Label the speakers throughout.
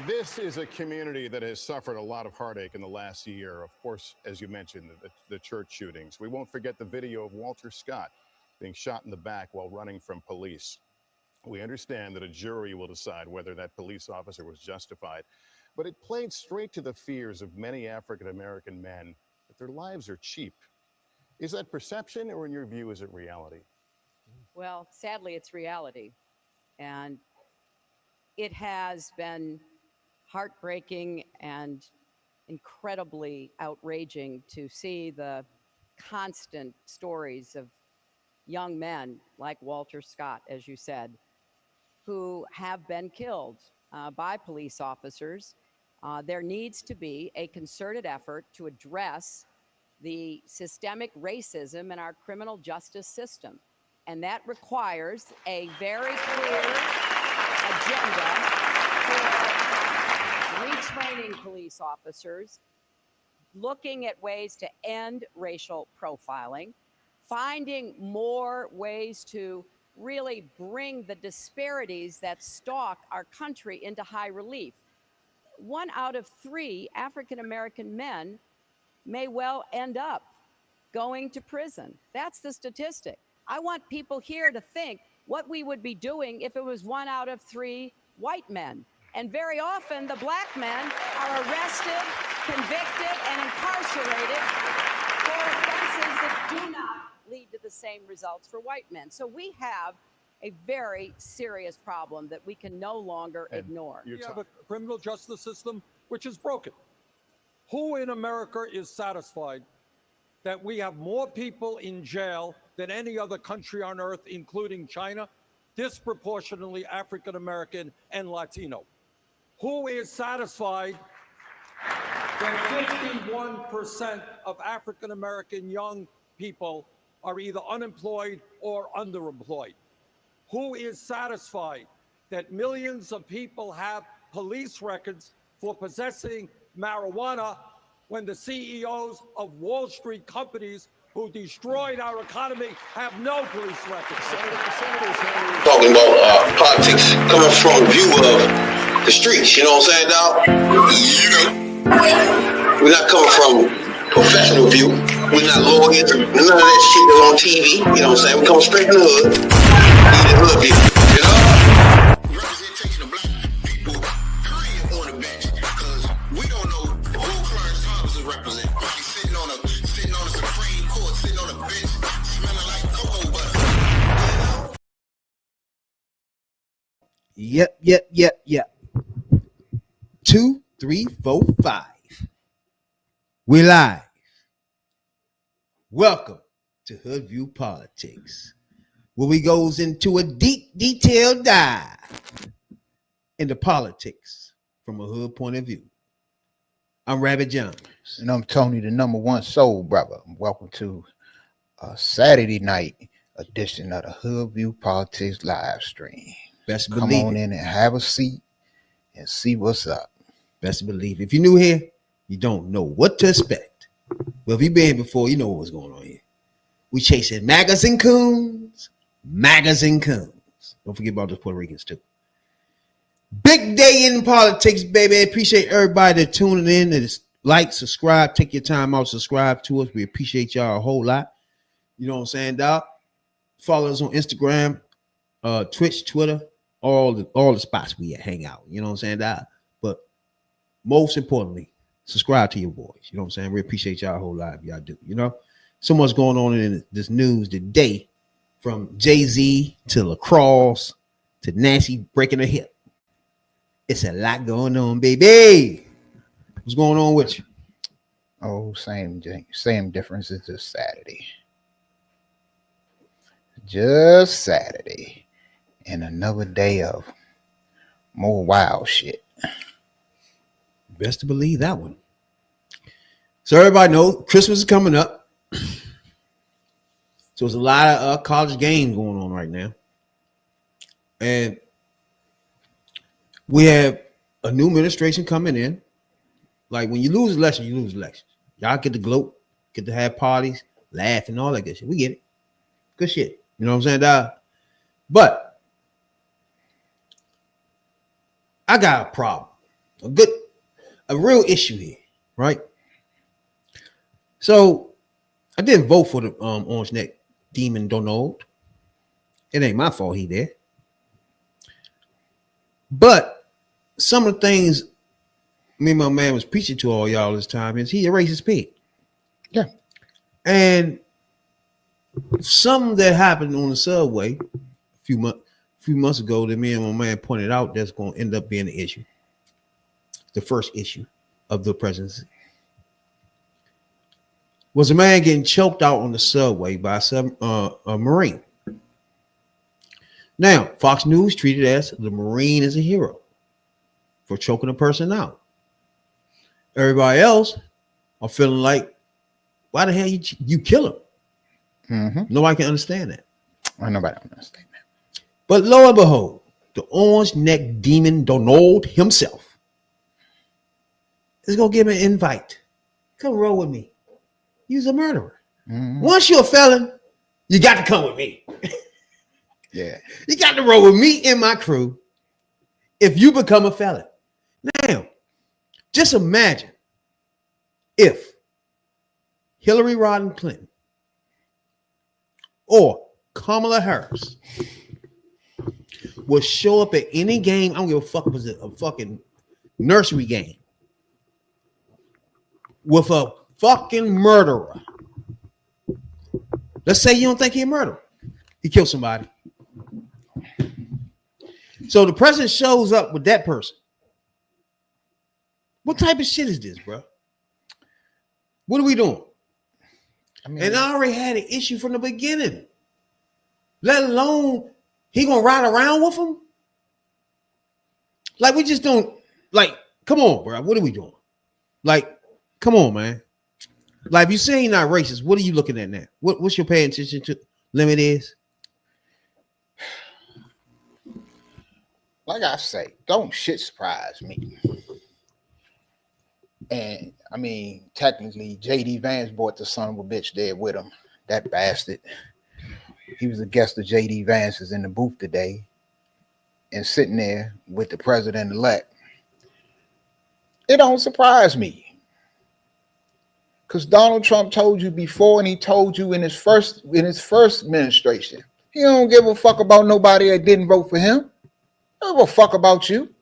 Speaker 1: This is a community that has suffered a lot of heartache in the last year. Of course, as you mentioned, the church shootings. We won't forget the video of Walter Scott being shot in the back while running from police. We understand that a jury will decide whether that police officer was justified, but it played straight to the fears of many African American men that their lives are cheap. Is that perception, or in your view, is it reality?
Speaker 2: Well, sadly, it's reality. And it has been heartbreaking and incredibly outraging to see the constant stories of young men like Walter Scott, as you said, who have been killed by police officers. There needs to be a concerted effort to address the systemic racism in our criminal justice system. And that requires a very clear agenda for retraining police officers, looking at ways to end racial profiling, finding more ways to really bring the disparities that stalk our country into high relief. 1 out of 3 African American men may well end up going to prison. That's the statistic. I want people here to think what we would be doing if it was 1 out of 3 white men. And very often the black men are arrested, convicted, and incarcerated for offenses that do not lead to the same results for white men. So we have a very serious problem that we can no longer ignore.
Speaker 3: You have a criminal justice system which is broken. Who in America is satisfied that we have more people in jail than any other country on earth, including China, disproportionately African American and Latino? Who is satisfied that 51% of African American young people are either unemployed or underemployed? Who is satisfied that millions of people have police records for possessing marijuana when the CEOs of Wall Street companies who destroyed our economy have no police records?
Speaker 4: Talking about politics coming from a view of the streets, you know what I'm saying, dog? We're not coming from professional view. We're not lawyers, none of that shit that's on TV, you know what I'm saying? We come straight from the hood, the hood view, you know? Representation of black people, period, on the bench, because we don't know who Clarence Thomas is representing. He's sitting on a Supreme Court, sitting on a bench, smelling like cocoa butter.
Speaker 5: Yep. 2, 3, 4, 5. We're live. Welcome to Hood View Politics, where we goes into a deep, detailed dive into politics from a hood point of view. I'm Rabbit Jones.
Speaker 6: And I'm Tony, the #1 soul brother. Welcome to a Saturday night edition of the Hood View Politics live stream.
Speaker 5: Best
Speaker 6: Come
Speaker 5: believe
Speaker 6: on
Speaker 5: it.
Speaker 6: in and have a seat and see what's up.
Speaker 5: Best believe it. If you're new here, you don't know what to expect. Well, if you've been here before, you know what's going on here. We chasing magazine coons. Don't forget about those Puerto Ricans too. Big day in politics, baby. Appreciate everybody that tuning in. That like, subscribe, take your time out, subscribe to us. We appreciate y'all a whole lot. You know what I'm saying, dog? Follow us on Instagram, Twitch, Twitter, all the spots we hang out. You know what I'm saying, dog? But most importantly, subscribe to your boys. You know what I'm saying? We appreciate y'all a whole lot if y'all do. You know, so much going on in this news today, from Jay-Z to lacrosse to Nancy breaking her hip. It's a lot going on, baby. What's going on with you?
Speaker 6: Oh, same difference. It's just Saturday. Just Saturday. And another day of more wild shit.
Speaker 5: Best to believe that one. So everybody knows Christmas is coming up. So there's a lot of college games going on right now. And we have a new administration coming in. Like when you lose election, you lose elections. Y'all get to gloat, get to have parties, laugh, and all that good shit. We get it. Good shit. You know what I'm saying, dog? But I got a problem. a real issue here, right? So I didn't vote for the orange neck demon Donald. It ain't my fault he there. But some of the things me and my man was preaching to all y'all this time is he a racist pig.
Speaker 6: Yeah.
Speaker 5: And something that happened on the subway a few months ago that me and my man pointed out that's going to end up being an issue. The first issue of the presidency was a man getting choked out on the subway by a Marine. Now, Fox News treated as the Marine as a hero for choking a person out. Everybody else are feeling like, why the hell you kill him?
Speaker 6: Mm-hmm.
Speaker 5: Nobody can understand that.
Speaker 6: Nobody understand that.
Speaker 5: But lo and behold, the orange neck demon Donald himself is going to give him an invite. Come roll with me. You's a murderer. Mm-hmm. Once you're a felon, you got to come with me.
Speaker 6: Yeah.
Speaker 5: You got to roll with me and my crew if you become a felon. Now, just imagine if Hillary Rodham Clinton or Kamala Harris would show up at any game. I don't give a fuck if it's a fucking nursery game with a fucking murderer. Let's say you don't think he's a murderer. He killed somebody. So the president shows up with that person. What type of shit is this, bro? What are we doing? And I already had an issue from the beginning. Let alone he gonna ride around with him? Like, we just don't, like, come on, bro. What are we doing? Like, come on, man. Like, if you say you're not racist, what are you looking at now? What's your paying attention to limit is?
Speaker 6: Like I say, don't shit surprise me. And I mean, technically, J.D. Vance brought the son of a bitch there with him. That bastard. He was a guest of J.D. Vance's in the booth today and sitting there with the president-elect. It don't surprise me. Because Donald Trump told you before, and he told you in his first administration, he don't give a fuck about nobody that didn't vote for him. He don't give a fuck about you.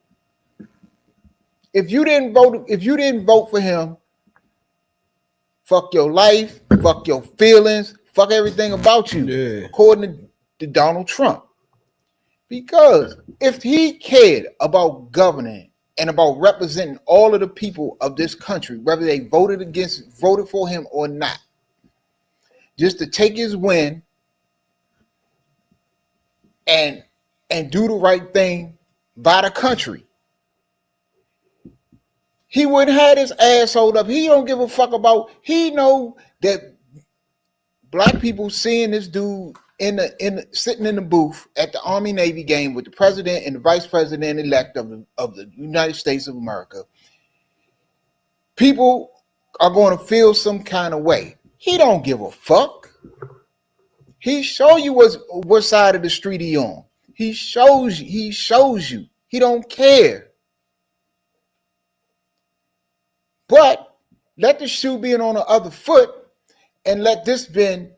Speaker 6: If you didn't vote for him, fuck your life, fuck your feelings, fuck everything about you, according to Donald Trump. Because if he cared about governing and about representing all of the people of this country, whether they voted for him or not, just to take his win and do the right thing by the country, he wouldn't have his ass hold up. He don't give a fuck about. He know that black people seeing this dude sitting in the booth at the Army Navy game with the president and the vice president elect of the United States of America. People are going to feel some kind of way. He don't give a fuck. He show you what side of the street he on. He shows you. He don't care. But let the shoe be on the other foot and let this been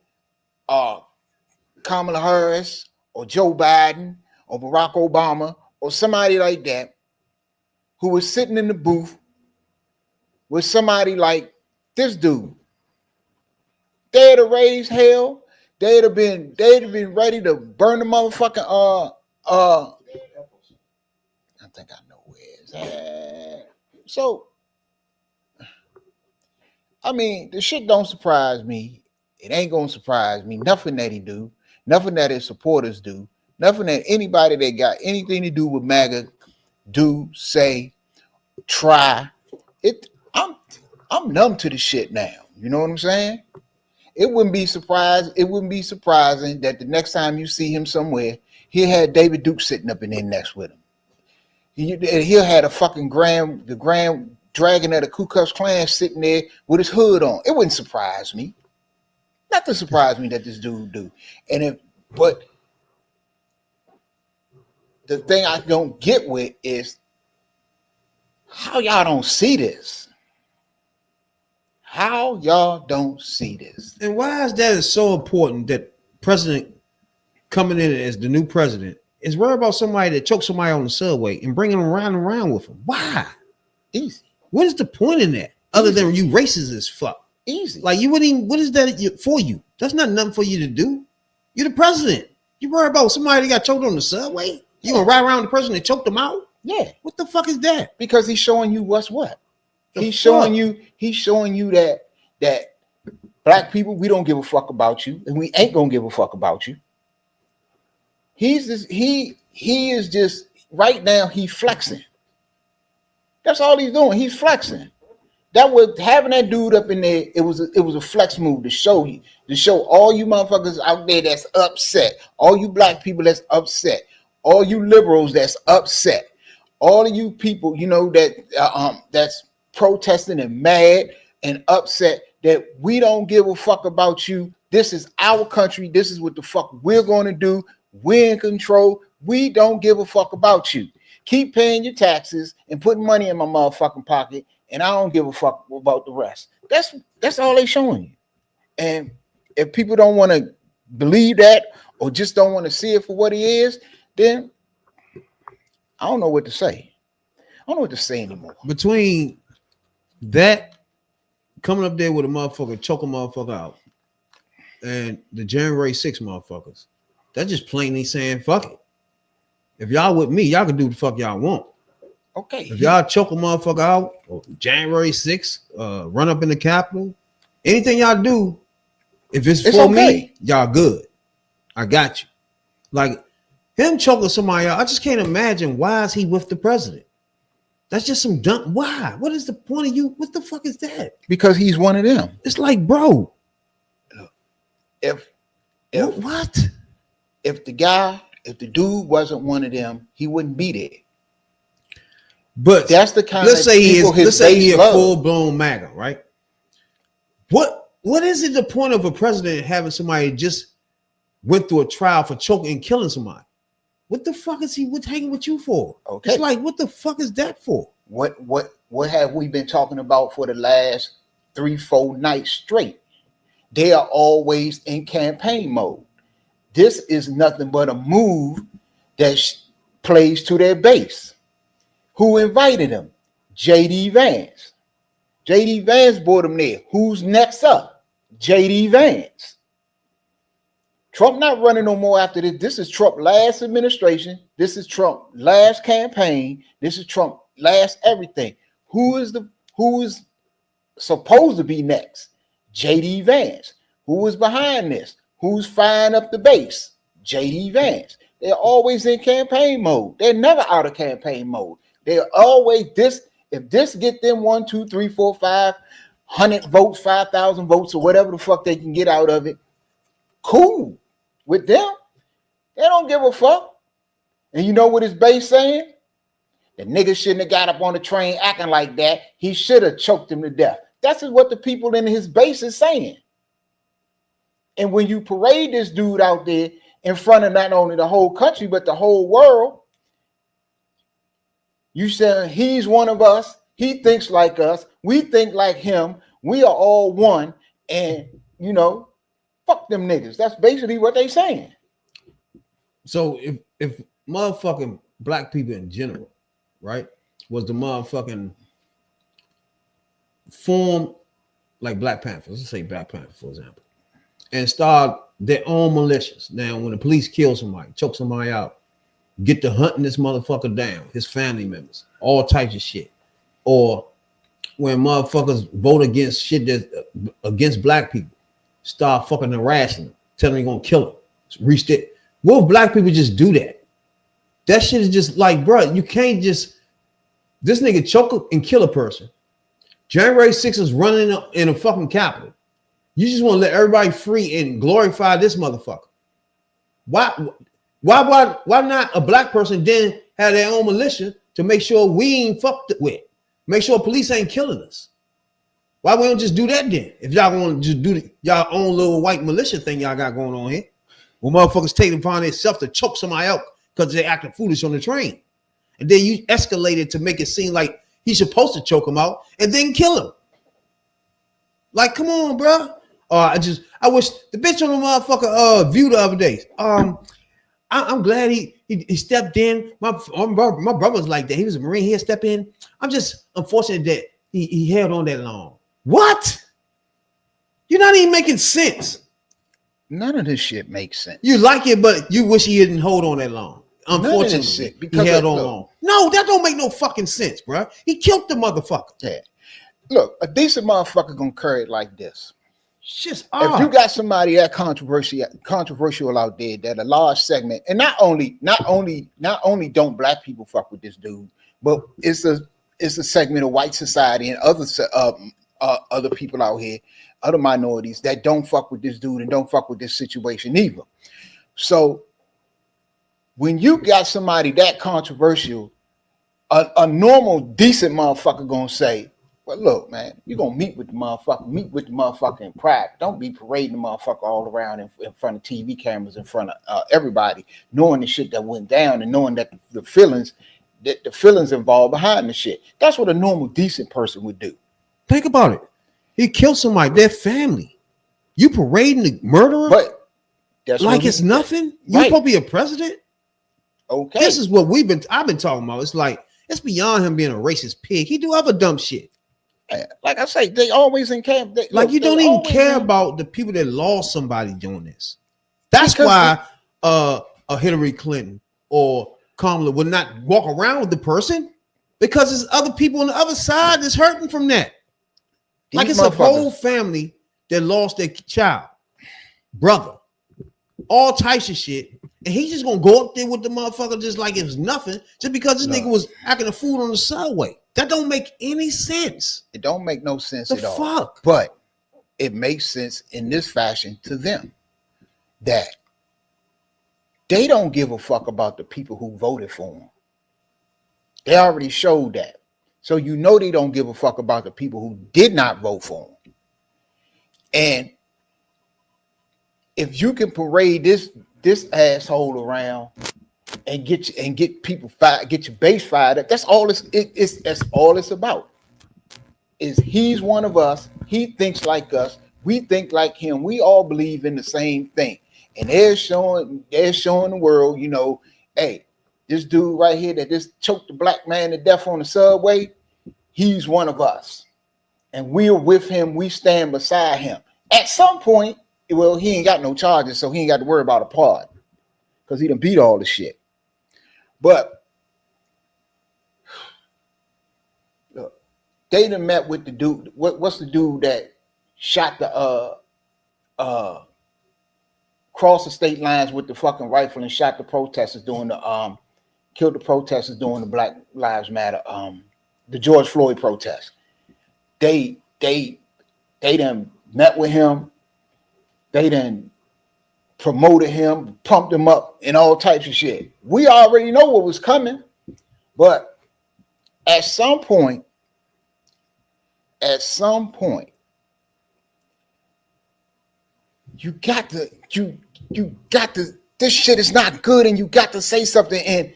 Speaker 6: Kamala Harris or Joe Biden or Barack Obama or somebody like that who was sitting in the booth with somebody like this dude. They'd have raised hell. They'd have been ready to burn the motherfucking I think I know where it's at. So I mean, the shit don't surprise me. It ain't gonna surprise me. Nothing that he do, nothing that his supporters do, nothing that anybody that got anything to do with MAGA do, say, try. I'm numb to the shit now. You know what I'm saying? It wouldn't be surprising that the next time you see him somewhere, he'll have David Duke sitting up in there next with him. He'll have a fucking the Grand Dragon of the Ku Klux Klan sitting there with his hood on. It wouldn't surprise me. Nothing surprise me that this dude do. But the thing I don't get with is How y'all don't see this? How y'all don't see this?
Speaker 5: And why is that so important that president coming in as the new president is worried about somebody that choked somebody on the subway and bringing them around and around with him? Why?
Speaker 6: Easy.
Speaker 5: What is the point in that? Other than you racist as fuck.
Speaker 6: Easy.
Speaker 5: Like you wouldn't even, what is that for you? That's not nothing for you to do. You're the president. You worry about somebody that got choked on the subway? You gonna ride around the person that choked them out?
Speaker 6: Yeah.
Speaker 5: What the fuck is that?
Speaker 6: Because he's showing you what's what. He's
Speaker 5: fuck?
Speaker 6: showing you that black people, we don't give a fuck about you, and we ain't gonna give a fuck about you. He is just right now, he's flexing. That's all he's doing. He's flexing. That was having that dude up in there. It was a flex move to show you, to show all you motherfuckers out there that's upset, all you black people that's upset, all you liberals that's upset, all of you people, you know, that's protesting and mad and upset that we don't give a fuck about you. This is our country. This is what the fuck we're going to do. We're in control. We don't give a fuck about you. Keep paying your taxes and putting money in my motherfucking pocket, and I don't give a fuck about the rest. That's all they showing you. And if people don't want to believe that or just don't want to see it for what he is, then I don't know what to say. I don't know what to say anymore.
Speaker 5: Between that coming up there with a motherfucker, choke a motherfucker out, and the January 6 motherfuckers, that's just plainly saying fuck it. If y'all with me, y'all can do the fuck y'all want.
Speaker 6: Okay.
Speaker 5: If y'all choke a motherfucker out, or January 6th, run up in the Capitol, anything y'all do, if it's for me, y'all good. I got you. Like him choking somebody out, I just can't imagine why is he with the president. That's just some dumb. Why? What is the point of you? What the fuck is that?
Speaker 6: Because he's one of them.
Speaker 5: It's like, bro.
Speaker 6: If
Speaker 5: what?
Speaker 6: If the dude wasn't one of them, he wouldn't be there.
Speaker 5: But
Speaker 6: that's the kind.
Speaker 5: Let's say he is. Let's say he a full blown MAGA, right? What is it? The point of a president having somebody just went through a trial for choking and killing somebody? What the fuck is he hanging with you for? Okay, it's like, what the fuck is that for?
Speaker 6: What have we been talking about for the last 3-4 nights straight? They are always in campaign mode. This is nothing but a move that plays to their base. Who invited him? J.D. Vance. J.D. Vance brought him there. Who's next up? J.D. Vance. Trump not running no more after this. This is Trump last administration. This is Trump last campaign. This is Trump last everything. Who is supposed to be next? J.D. Vance. Who is behind this? Who's firing up the base? J.D. Vance. They're always in campaign mode. They're never out of campaign mode. They're always this. If this get them 1, 2, 3, 4, 500 votes, 5,000 votes, or whatever the fuck they can get out of it, cool. With them, they don't give a fuck. And you know what his base saying? The nigga shouldn't have got up on the train acting like that. He should have choked him to death. That's what the people in his base is saying. And when you parade this dude out there in front of not only the whole country, but the whole world, you say he's one of us. He thinks like us. We think like him. We are all one. And, you know, fuck them niggas. That's basically what they saying.
Speaker 5: So if motherfucking black people in general, right, was the motherfucking form like Black Panthers, let's say Black Panther, for example, and start their own militias. Now, when the police kill somebody, choke somebody out, get to hunting this motherfucker down, his family members, all types of shit. Or when motherfuckers vote against shit that's against black people, start fucking harassing them, telling them you're gonna kill them. Reached it. What if black people just do that? That shit is just like, bro, you can't just this nigga choke and kill a person. January 6th is running in a fucking Capitol. You just want to let everybody free and glorify this motherfucker. Why not a black person then have their own militia to make sure we ain't fucked with? Make sure police ain't killing us. Why we don't just do that then? If y'all want to just do y'all own little white militia thing y'all got going on here, well, motherfuckers take it upon themselves to choke somebody out because they acting foolish on the train, and then you escalate it to make it seem like He's supposed to choke him out and then kill him. Like, come on, bro. I wish the bitch on the motherfucker View the other day. I'm glad he stepped in. My brother's like that. He was a Marine. He had stepped in. I'm just unfortunate that he held on that long. What? You're not even making sense.
Speaker 6: None of this shit makes sense.
Speaker 5: You like it, but you wish he didn't hold on that long. Unfortunately, he held on long. No, that don't make no fucking sense, bro. He killed the motherfucker.
Speaker 6: Yeah. Look, a decent motherfucker gonna carry it like this.
Speaker 5: Just
Speaker 6: if you got somebody that controversial out there, that a large segment, and not only don't black people fuck with this dude, but it's a segment of white society and other people out here, other minorities that don't fuck with this dude and don't fuck with this situation either. So when you got somebody that controversial, a normal decent motherfucker gonna say, well, look, man, you're gonna meet with the motherfucker in private. Don't be parading the motherfucker all around in front of TV cameras, in front of everybody, knowing the shit that went down and knowing that the feelings involved behind the shit. That's what a normal, decent person would do.
Speaker 5: Think about it. He killed somebody, their family. You parading the murderer?
Speaker 6: But that's
Speaker 5: like it's nothing? You're supposed to be a president?
Speaker 6: Okay.
Speaker 5: This is what I've been talking about. It's like, it's beyond him being a racist pig. He do other dumb shit.
Speaker 6: Like I say, they always in camp.
Speaker 5: You don't even care about the people that lost somebody doing this. That's why a Hillary Clinton or Kamala would not walk around with the person, because there's other people on the other side that's hurting from that. Like it's a whole family that lost their child, brother, all types of shit. And he's just gonna go up there with the motherfucker just like it was nothing, just because this nigga was acting a fool on the subway. That don't make any sense.
Speaker 6: It don't make no sense
Speaker 5: at
Speaker 6: all. But it makes sense in this fashion to them that they don't give a fuck about the people who voted for them. They already showed that. So you know they don't give a fuck about the people who did not vote for them. And if you can parade this asshole around and get people fired, get your base fired up, that's all it's about. Is he's one of us, he thinks like us, we think like him, we all believe in the same thing. And they're showing the world, you know, hey, this dude right here that just choked the black man to death on the subway, he's one of us. And we're with him, we stand beside him. At some point, well, he ain't got no charges, so he ain't got to worry about a pardon, because he done beat all the shit. But look, they done met with the dude. What's the dude that shot the cross the state lines with the fucking rifle and shot the protesters doing the killed the protesters during the Black Lives Matter, the George Floyd protest. They done met with him. They done promoted him, pumped him up, and all types of shit. We already know what was coming, but at some point, you got to, this shit is not good, and you got to say something. And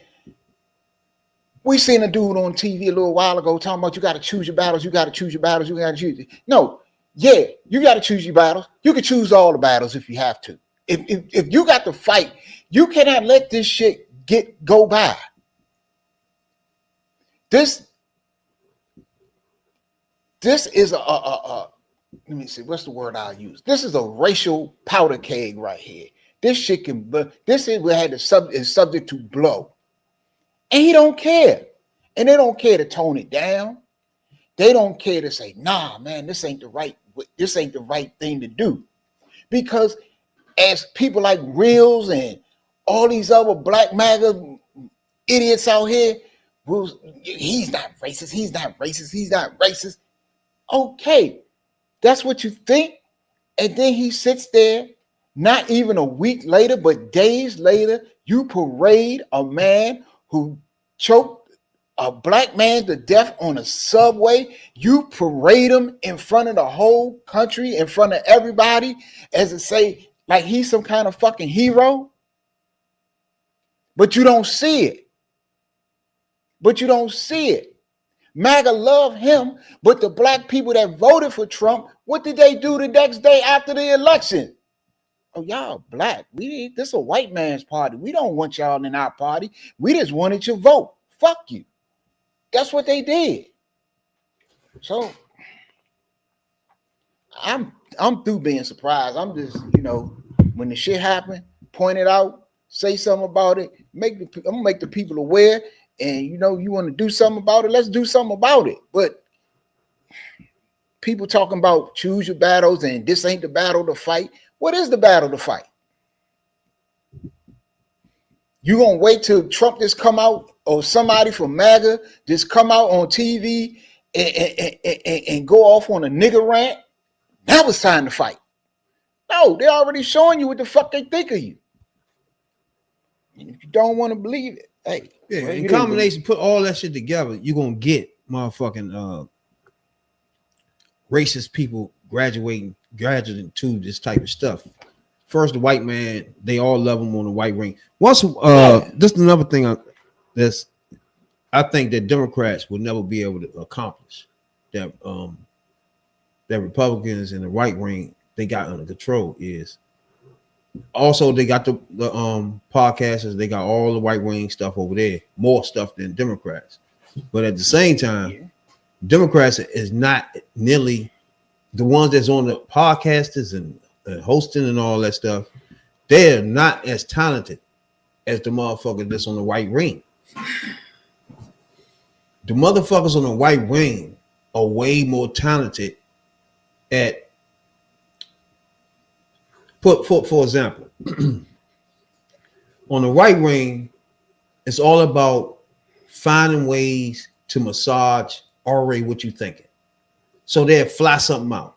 Speaker 6: we seen a dude on TV a little while ago talking about you got to choose your battles, you got to choose your battles, you got to choose. No, yeah, you got to choose your battles. You can choose all the battles if you have to. If you got to fight, you cannot let this shit go by. This is a let me see, what's the word I'll use? This is a racial powder keg right here. This shit can, is subject to blow. And he don't care. And they don't care to tone it down. They don't care to say, nah, man, this ain't the right thing to do. Because as people like Reels and all these other black MAGA idiots out here, he's not racist. Okay, that's what you think. And then he sits there, not even a week later, but days later, you parade a man who choked a black man to death on a subway. You parade him in front of the whole country, in front of everybody, as to say, like he's some kind of fucking hero. But you don't see it. MAGA love him, but the black people that voted for Trump, what did they do the next day after the election? Oh, y'all black. This a white man's party. We don't want y'all in our party. We just wanted your vote. Fuck you. That's what they did. So I'm through being surprised. I'm just, when the shit happened, point it out, say something about it, I'm gonna make the people aware. And you want to do something about it, let's do something about it. But people talking about choose your battles and this ain't the battle to fight. What is the battle to fight? You gonna wait till Trump just come out or somebody from MAGA just come out on TV and go off on a nigger rant? Now it's time to fight. No, they're already showing you what the fuck they think of you. And if you don't want to believe it, hey.
Speaker 5: Yeah,
Speaker 6: well,
Speaker 5: in combination, put all that shit together, you're gonna get motherfucking racist people graduating to this type of stuff. First, the white man, they all love him on the white ring. Once, this is another thing I think that Democrats will never be able to accomplish. That that Republicans in the right ring they got under control is. Also, they got the podcasters. They got all the white wing stuff over there, more stuff than Democrats. But at the same time, Democrats is not nearly the ones that's on the podcasters and hosting and all that stuff. They're not as talented as the motherfucker that's on the white ring. The motherfuckers on the white ring are way more talented at. For example, on the right wing, it's all about finding ways to massage already what you're thinking. So they'll fly something out,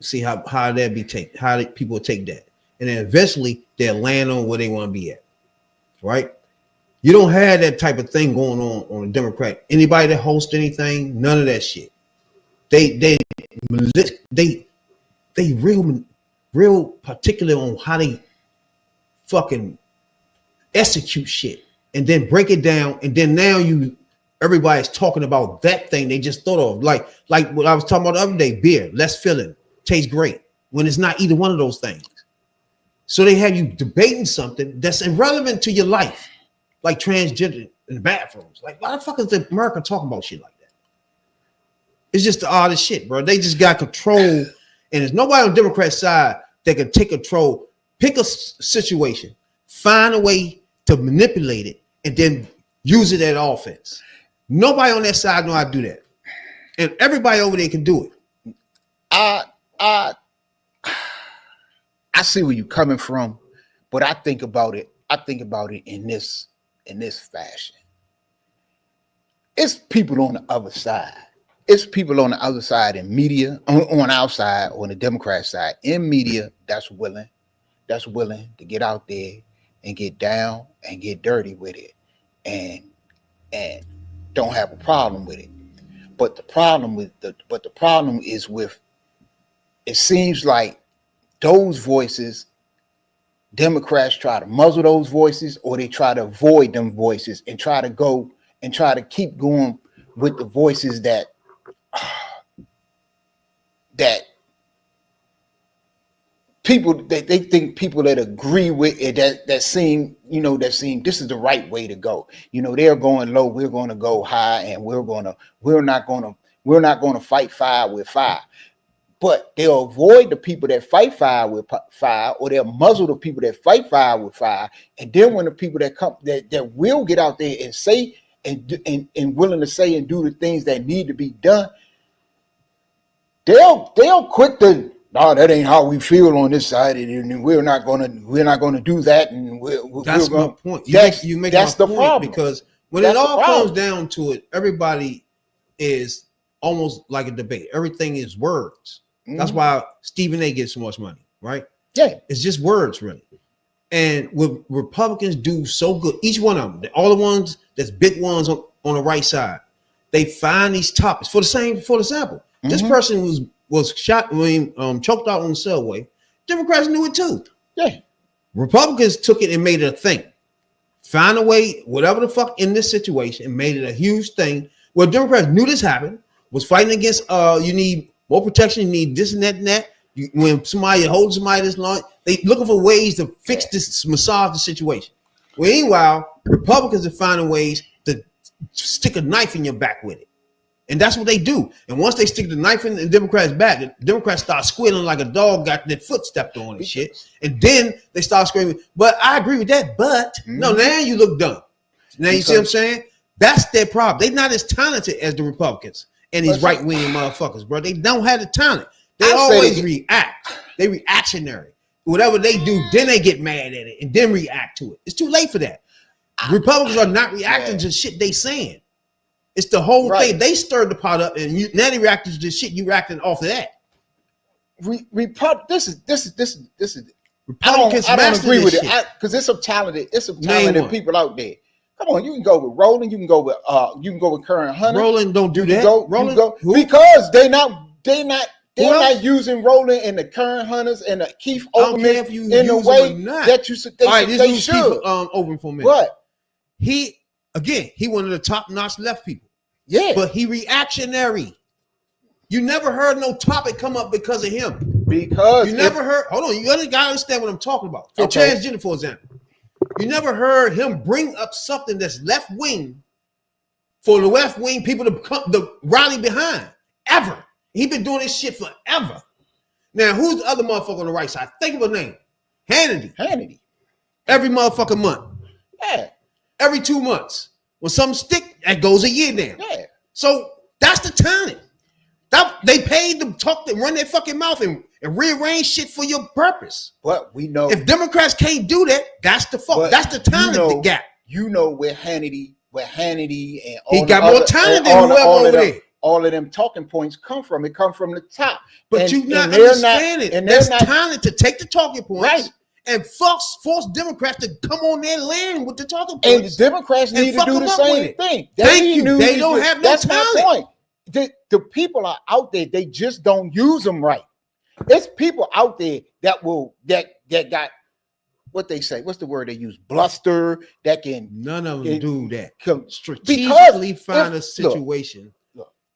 Speaker 5: see how that be taken, how people take that, and then eventually they'll land on where they want to be at. Right? You don't have that type of thing going on a Democrat. Anybody that hosts anything, none of that shit. They real particular on how they fucking execute shit and then break it down. And then now everybody's talking about that thing they just thought of. Like what I was talking about the other day, beer, less filling, tastes great when it's not either one of those things. So they have you debating something that's irrelevant to your life, like transgender in the bathrooms. Like, why the fuck is America talking about shit like that? It's just the oddest shit, bro. They just got control. And there's nobody on the Democrat side that can take control, pick a situation, find a way to manipulate it, and then use it at offense. Nobody on that side know how to do that. And everybody over there can do it.
Speaker 6: I see where you're coming from, but I think about it in this fashion. It's people on the other side. It's people on the other side in media, on our side, on the Democrat side, in media that's willing to get out there and get down and get dirty with it, and don't have a problem with it. But the problem is with it seems like those voices, Democrats try to muzzle those voices, or they try to avoid them voices and try to keep going with the voices that people that they think people that agree with it that seem this is the right way to go. They're going low, we're going to go high, and we're not going to fight fire with fire. But they'll avoid the people that fight fire with fire, or they'll muzzle the people that fight fire with fire. And then when the people that come that will get out there and say and willing to say and do the things that need to be done, they'll quit no, that ain't how we feel on this side, and we're not gonna do that. And
Speaker 5: that's my point. You make that's the point, problem, because when it all comes down to it, everybody is almost like a debate. Everything is words. Mm-hmm. That's why Stephen A gets so much money, right?
Speaker 6: Yeah,
Speaker 5: it's just words, really. And what Republicans do so good, each one of them, all the ones that's big ones on the right side, they find these topics for example. Mm-hmm. This person was shot, choked out on the subway. Democrats knew it too.
Speaker 6: Yeah.
Speaker 5: Republicans took it and made it a thing. Find a way, whatever the fuck in this situation, and made it a huge thing Well, Democrats knew this happened, was fighting against you need more protection, you need this and that and that. When somebody holds somebody this long, they looking for ways to fix this, massage the situation. Well, meanwhile, Republicans are finding ways to stick a knife in your back with it. And that's what they do. And once they stick the knife in the Democrats' back, the Democrats start squealing like a dog got their foot stepped on and shit. And then they start screaming, but I agree with that, but no, now you look dumb. Now you see what I'm saying? That's their problem. They're not as talented as the Republicans and these right-wing motherfuckers, bro. They don't have the talent. They always react. They reactionary. Whatever they do, then they get mad at it and then react to it. It's too late for that. Republicans are not reacting to shit they saying. It's the whole thing. They stirred the pot up, and now they reacting to the shit you reacting off of that.
Speaker 6: This is. Republicans I don't agree with it because there's some talented people out there. Come on, you can go with Roland. You can go with Curran Hunter.
Speaker 5: Roland don't do that.
Speaker 6: Because they're not using Roland and the Curran Hunters and the Keith Olbermann in the way that you should. They should. Keith,
Speaker 5: Olbermann for a minute.
Speaker 6: But
Speaker 5: he one of the top-notch left people.
Speaker 6: Yeah,
Speaker 5: but he reactionary. You never heard no topic come up because of him.
Speaker 6: Because
Speaker 5: you never heard. Hold on, you gotta understand what I'm talking about. For transgender, for example, you never heard him bring up something that's left wing for the left wing people to rally behind ever. He been doing this shit forever. Now, who's the other motherfucker on the right side? Think of a name. Hannity. Every motherfucking month.
Speaker 6: Yeah.
Speaker 5: Every 2 months. When something stick, that goes a year now.
Speaker 6: Yeah.
Speaker 5: So that's the talent. They paid to talk to run their fucking mouth and rearrange shit for your purpose.
Speaker 6: But we know
Speaker 5: if Democrats can't do that, that's the fuck. That's the talent gap.
Speaker 6: You know where Hannity and all
Speaker 5: he got more talent than whoever over there.
Speaker 6: All of them talking points come from from the top.
Speaker 5: But you not understand it. There's talent to take the talking points and force Democrats to come on their land with the talking points.
Speaker 6: And the Democrats need to do the same thing.
Speaker 5: They don't have no talent. That's my
Speaker 6: point. The people are out there. They just don't use them right. There's people out there that got what they say. What's the word they use? Bluster. That can
Speaker 5: none of them do that.
Speaker 6: Strategically
Speaker 5: find a situation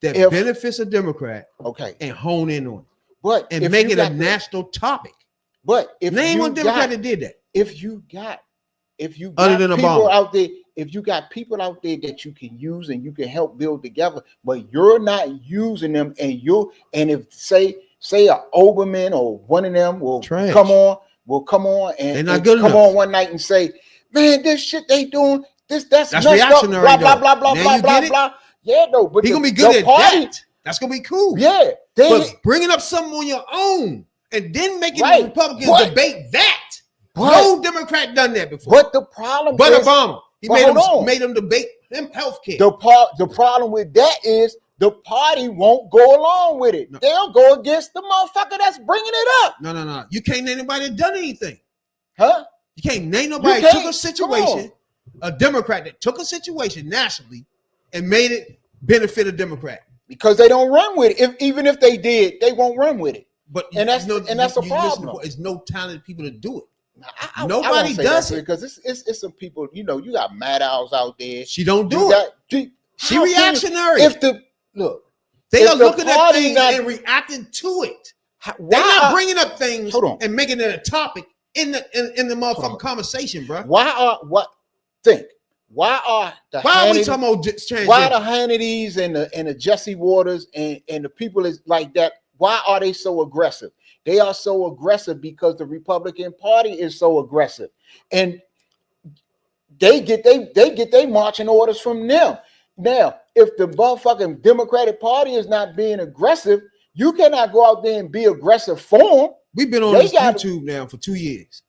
Speaker 5: that benefits a Democrat, and hone in on it, and make it a national topic.
Speaker 6: But if
Speaker 5: name one Democrat that did that,
Speaker 6: if you got
Speaker 5: other than
Speaker 6: people out there, if you got people out there that you can use and you can help build together, but you're not using them, and if say a Olbermann or one of them will come on and come on one night and say, man, this shit they doing, that's
Speaker 5: reactionary.
Speaker 6: Blah blah blah blah blah blah blah. Yeah, no, but
Speaker 5: he's gonna be good at that. That's gonna be cool.
Speaker 6: Yeah,
Speaker 5: but bringing up something on your own and then making the Republicans debate that. No Democrat done that before.
Speaker 6: But the problem is
Speaker 5: Obama. He made them debate healthcare.
Speaker 6: The problem with that is the party won't go along with it. No. They'll go against the motherfucker that's bringing it up.
Speaker 5: No. You can't name anybody that done anything.
Speaker 6: Huh?
Speaker 5: You can't name nobody that took a situation, a Democrat that took a situation nationally and made it benefit a Democrat.
Speaker 6: Because they don't run with it. Even if they did, they won't run with it.
Speaker 5: But
Speaker 6: that's a problem.
Speaker 5: There's no talented people to do it.
Speaker 6: Nobody does it because it's some people. You got Maddows out there.
Speaker 5: She don't do it. She reactionary. They are looking at things and reacting to it. They're not bringing up things and making it a topic in the motherfucking conversation, bro.
Speaker 6: Why are the Hannitys and the Jesse Waters and the people is like that? Why are they so aggressive? They are so aggressive because the Republican Party is so aggressive, and they get their marching orders from them. Now, if the motherfucking Democratic Party is not being aggressive, you cannot go out there and be aggressive for them.
Speaker 5: We've been on YouTube now for 2 years,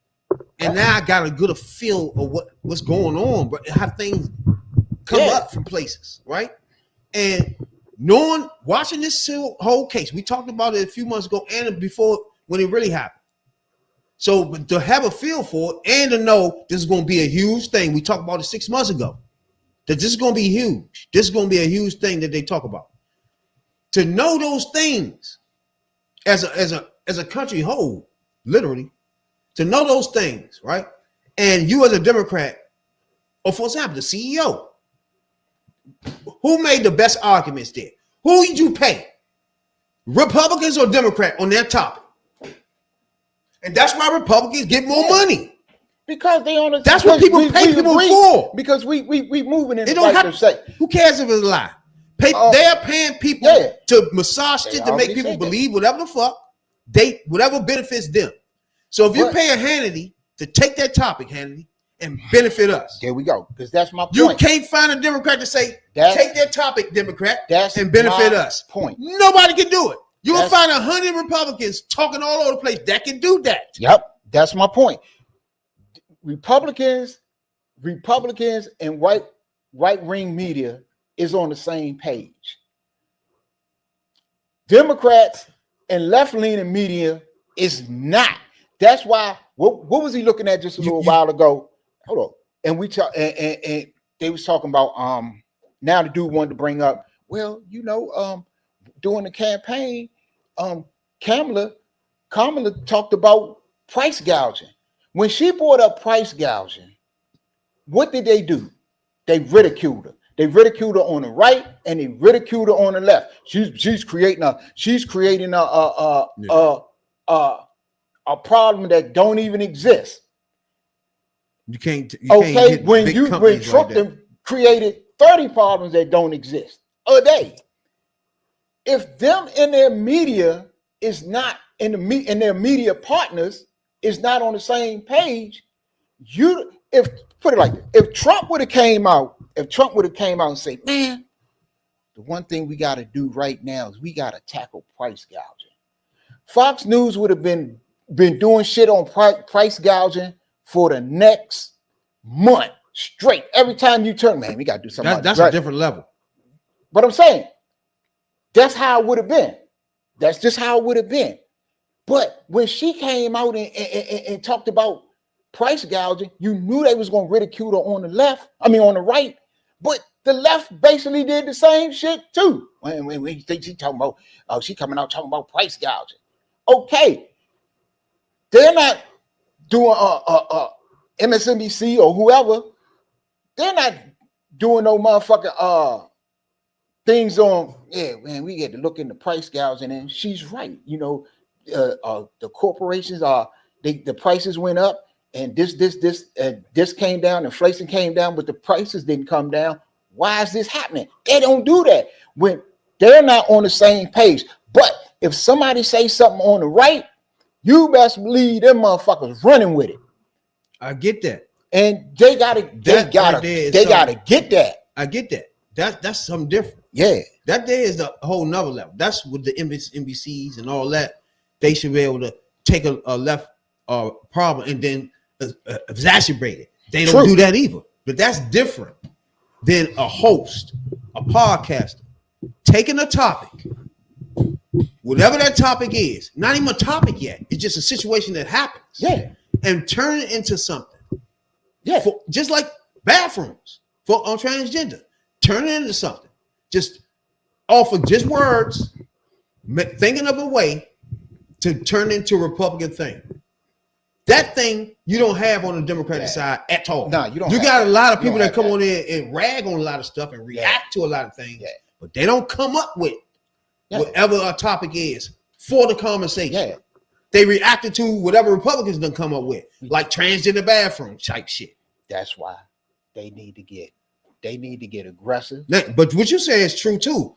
Speaker 5: and now I got a good feel of what's going on, but how things come up from places, right? And watching this whole case, we talked about it a few months ago and before when it really happened. So to have a feel for it and to know this is going to be a huge thing, we talked about it 6 months ago, that this is going to be huge. This is going to be a huge thing that they talk about. To know those things as a country whole, literally, to know those things, right? And you as a Democrat, or for example, the CEO, Who made the best arguments there? Who did you pay? Republicans or Democrat on that topic? And that's why Republicans get more money.
Speaker 6: Because they on.
Speaker 5: That's what people pay people for.
Speaker 6: Because we moving in
Speaker 5: They
Speaker 6: the
Speaker 5: don't
Speaker 6: right
Speaker 5: have.
Speaker 6: to say.
Speaker 5: Who cares if it's a lie? They're paying people to massage it to make people believe whatever the fuck whatever benefits them. So if you pay a Hannity to take that topic, Hannity, and benefit us,
Speaker 6: there we go. Because that's my point.
Speaker 5: You can't find a Democrat to say take that topic, Democrat, and benefit us.
Speaker 6: Point.
Speaker 5: Nobody can do it. You'll find 100 Republicans talking all over the place that can do that.
Speaker 6: Yep, that's my point. Republicans and right-wing media is on the same page. Democrats and left-leaning media is not. That's why. What was he looking at just a little while ago? Hold on. And we talk, and they was talking about now the dude wanted to bring up. Well, during the campaign, Kamala talked about price gouging. When she brought up price gouging, what did they do? They ridiculed her. They ridiculed her on the right and they ridiculed her on the left. She's creating a problem that don't even exist.
Speaker 5: You can't
Speaker 6: when Trump created 30 problems that don't exist a day. If them in their media is not and their media partners is not on the same page, put it like this, if Trump would have came out and say, man, the one thing we got to do right now is we got to tackle price gouging. Fox News would have been doing shit on price gouging for the next month straight. Every time you turn, man, we got to do something.
Speaker 5: That's a different level.
Speaker 6: But I'm saying, that's how it would have been. That's just how it would have been. But when she came out and talked about price gouging, you knew they was going to ridicule her on the right. But the left basically did the same shit too. When she talking about, she coming out talking about price gouging. Okay, they're not doing MSNBC or whoever. They're not doing no motherfucking things on. Yeah, man, we get to look into price gouging, and she's right. The corporations the prices went up, and this came down, inflation came down, but the prices didn't come down. Why is this happening? They don't do that when they're not on the same page. But if somebody says something on the right, you best believe them motherfuckers running with it.
Speaker 5: I get that,
Speaker 6: and they gotta get that.
Speaker 5: I get that. That's something different.
Speaker 6: Yeah, that there
Speaker 5: is a whole nother level. That's with the NBCs and all that. They should be able to take a left problem and then exacerbate it. They don't do that either. But that's different than a host, a podcaster, taking a topic, whatever that topic is, not even a topic yet. It's just a situation that happens.
Speaker 6: Yeah.
Speaker 5: And turn it into something.
Speaker 6: Yeah.
Speaker 5: Just like bathrooms on transgender. Turn it into something. Just offer just words, thinking of a way to turn into a Republican thing. That thing you don't have on the Democratic side at all.
Speaker 6: No, you don't.
Speaker 5: You got a lot of people that come on in and rag on a lot of stuff and react to a lot of things, but they don't come up with whatever our topic is for the conversation.
Speaker 6: Yeah.
Speaker 5: They reacted to whatever Republicans done come up with, like transgender bathroom type shit.
Speaker 6: That's why they need to get aggressive.
Speaker 5: But what you say is true too.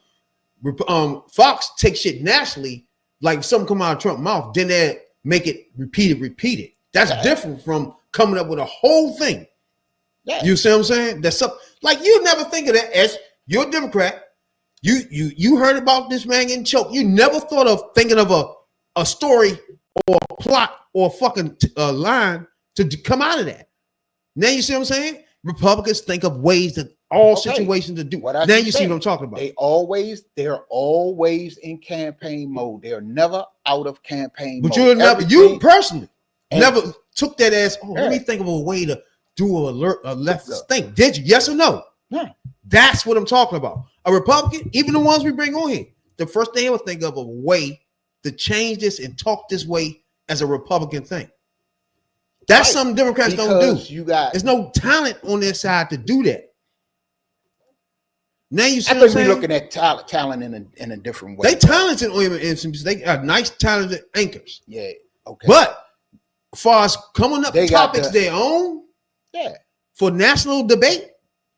Speaker 5: Fox takes shit nationally. Like if something come out of Trump's mouth, then they make it repeated. That's different from coming up with a whole thing.
Speaker 6: Yeah.
Speaker 5: You see what I'm saying? That's something like you never think of that as you're a Democrat. You heard about this man getting choked. You never thought of thinking of a story or a plot or a fucking line to come out of that. Now you see what I'm saying? Republicans think of ways that situations to do. Now you see what I'm talking about.
Speaker 6: They're always in campaign mode. They're never out of campaign mode.
Speaker 5: But you personally never took that as, let me think of a way to do a left thing. Did you? Yes or no?
Speaker 6: Yeah.
Speaker 5: That's what I'm talking about. A Republican, even the ones we bring on here, the first thing they would think of a way to change this and talk this way as a Republican thing. That's something Democrats don't do. There's no talent on their side to do that. Now you see
Speaker 6: I
Speaker 5: what I'm
Speaker 6: think we're
Speaker 5: saying?
Speaker 6: looking at talent in a different way.
Speaker 5: They talented on instances. They are nice, talented anchors.
Speaker 6: Yeah. Okay.
Speaker 5: But as far as coming up
Speaker 6: They
Speaker 5: with
Speaker 6: got
Speaker 5: topics
Speaker 6: the-
Speaker 5: their own
Speaker 6: yeah.
Speaker 5: for national debate,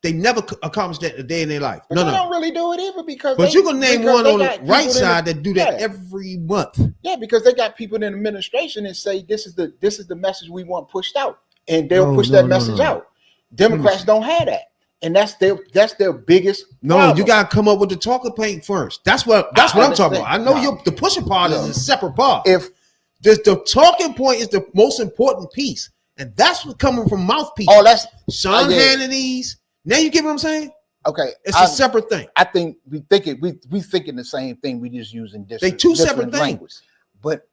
Speaker 5: they never accomplished that a day in their life.
Speaker 6: But
Speaker 5: No,
Speaker 6: they
Speaker 5: no.
Speaker 6: don't really do it either because.
Speaker 5: But you can name one on the right
Speaker 6: people
Speaker 5: side that do that
Speaker 6: yeah.
Speaker 5: every month.
Speaker 6: Yeah, because they got people in the administration that say this is the message we want pushed out, and they'll push that message out. Democrats don't have that, and that's their biggest.
Speaker 5: No,
Speaker 6: problem.
Speaker 5: you gotta come up with the talking point first. That's what I'm talking about. I know the pushing part is a separate part.
Speaker 6: If
Speaker 5: the talking point is the most important piece, and that's what's coming from mouthpiece.
Speaker 6: oh, that's
Speaker 5: Sean Hannity's. Now you get what I'm saying?
Speaker 6: okay.
Speaker 5: It's a separate thing.
Speaker 6: I think we thinking the same thing. We just using different.
Speaker 5: They two
Speaker 6: different
Speaker 5: separate things.
Speaker 6: language. But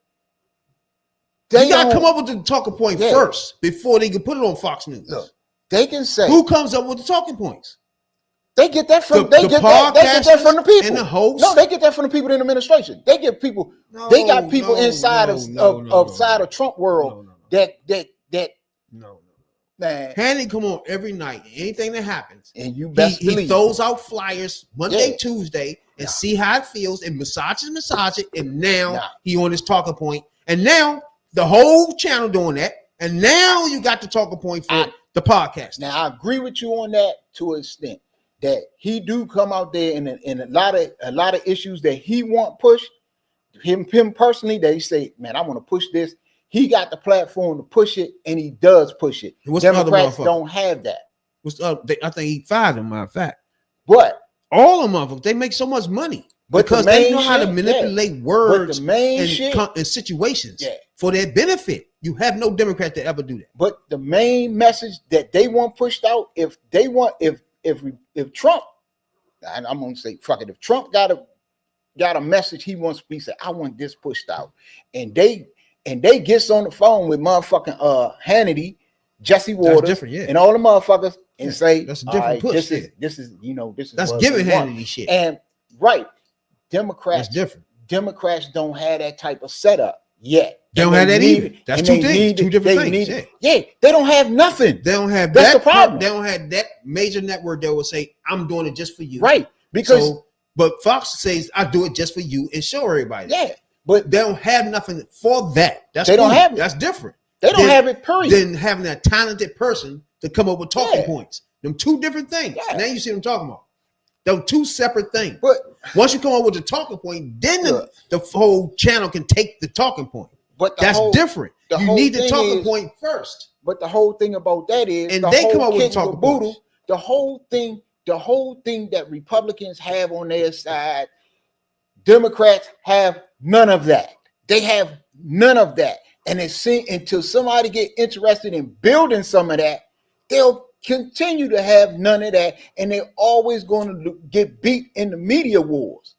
Speaker 5: You gotta come up with the talking point first before they can put it on Fox News.
Speaker 6: Look, they can say
Speaker 5: who comes up with the talking points.
Speaker 6: They get that from
Speaker 5: They
Speaker 6: get that from the people.
Speaker 5: And the hosts.
Speaker 6: No, they get that from the people in the administration. They get people. They got people inside of Trump world that man.
Speaker 5: Hannity come on every night. Anything that happens,
Speaker 6: And you best
Speaker 5: he
Speaker 6: believe
Speaker 5: throws out flyers Monday,
Speaker 6: Yeah.
Speaker 5: Tuesday, and see how it feels, and massage it, and now
Speaker 6: Nah.
Speaker 5: he on his talking point, and now the whole channel doing that, and now you got the talking point for the podcast.
Speaker 6: Now I agree with you on that to an extent that he do come out there in a lot of issues that he want pushed. Him personally, that he say, man, I want to push this. He got the platform to push it, and he does push it.
Speaker 5: What's the other
Speaker 6: Democrats
Speaker 5: motherfucker?
Speaker 6: don't have that.
Speaker 5: I think he fired them. Matter of fact,
Speaker 6: But
Speaker 5: all of them, they make so much money
Speaker 6: But
Speaker 5: because
Speaker 6: the
Speaker 5: they
Speaker 6: main
Speaker 5: know how to
Speaker 6: shit,
Speaker 5: manipulate
Speaker 6: But
Speaker 5: words
Speaker 6: the main shit,
Speaker 5: and situations
Speaker 6: Yeah.
Speaker 5: for their benefit. You have no Democrat that ever do that.
Speaker 6: but the main message that they want pushed out, if Trump, and I'm gonna say fuck it, if Trump got a message he wants to be said, I want this pushed out, and they gets on the phone with motherfucking Hannity, Jesse Waters,
Speaker 5: different, yeah.
Speaker 6: and all the motherfuckers and say,
Speaker 5: That's a
Speaker 6: all
Speaker 5: different
Speaker 6: right,
Speaker 5: push,
Speaker 6: this
Speaker 5: yeah.
Speaker 6: is
Speaker 5: That's
Speaker 6: what
Speaker 5: giving
Speaker 6: we want.
Speaker 5: Hannity shit.
Speaker 6: And right, Democrats
Speaker 5: That's different.
Speaker 6: Democrats don't have that type of setup yet.
Speaker 5: They don't have that either. That's two things, two different things.
Speaker 6: Yeah, they don't have nothing.
Speaker 5: They don't have
Speaker 6: That's
Speaker 5: that
Speaker 6: the problem.
Speaker 5: They don't have that major network that will say, I'm doing it just for you.
Speaker 6: Right. Because
Speaker 5: But Fox says, I do it just for you and show everybody.
Speaker 6: yeah, but
Speaker 5: They don't have nothing for that. That's
Speaker 6: They don't
Speaker 5: cool.
Speaker 6: have it.
Speaker 5: That's different.
Speaker 6: they don't have it, period.
Speaker 5: Than having a talented person to come up with talking
Speaker 6: Yeah.
Speaker 5: points. Them two different things.
Speaker 6: Yeah.
Speaker 5: Now you see what I'm talking about. Those two separate things.
Speaker 6: But
Speaker 5: Once you come up with the talking point, then
Speaker 6: Look.
Speaker 5: the whole channel can take the talking point.
Speaker 6: but the
Speaker 5: That's
Speaker 6: whole,
Speaker 5: different.
Speaker 6: the
Speaker 5: You
Speaker 6: whole
Speaker 5: need the
Speaker 6: thing
Speaker 5: talking
Speaker 6: is-
Speaker 5: point first.
Speaker 6: But the whole thing about that is
Speaker 5: And
Speaker 6: the
Speaker 5: they
Speaker 6: whole
Speaker 5: come up with
Speaker 6: kit and
Speaker 5: talking
Speaker 6: caboodle,
Speaker 5: points.
Speaker 6: the whole thing that Republicans have on their side, Democrats have none of that. They have none of that. And it's until somebody get interested in building some of that, they'll continue to have none of that, and they're always going to get beat in the media wars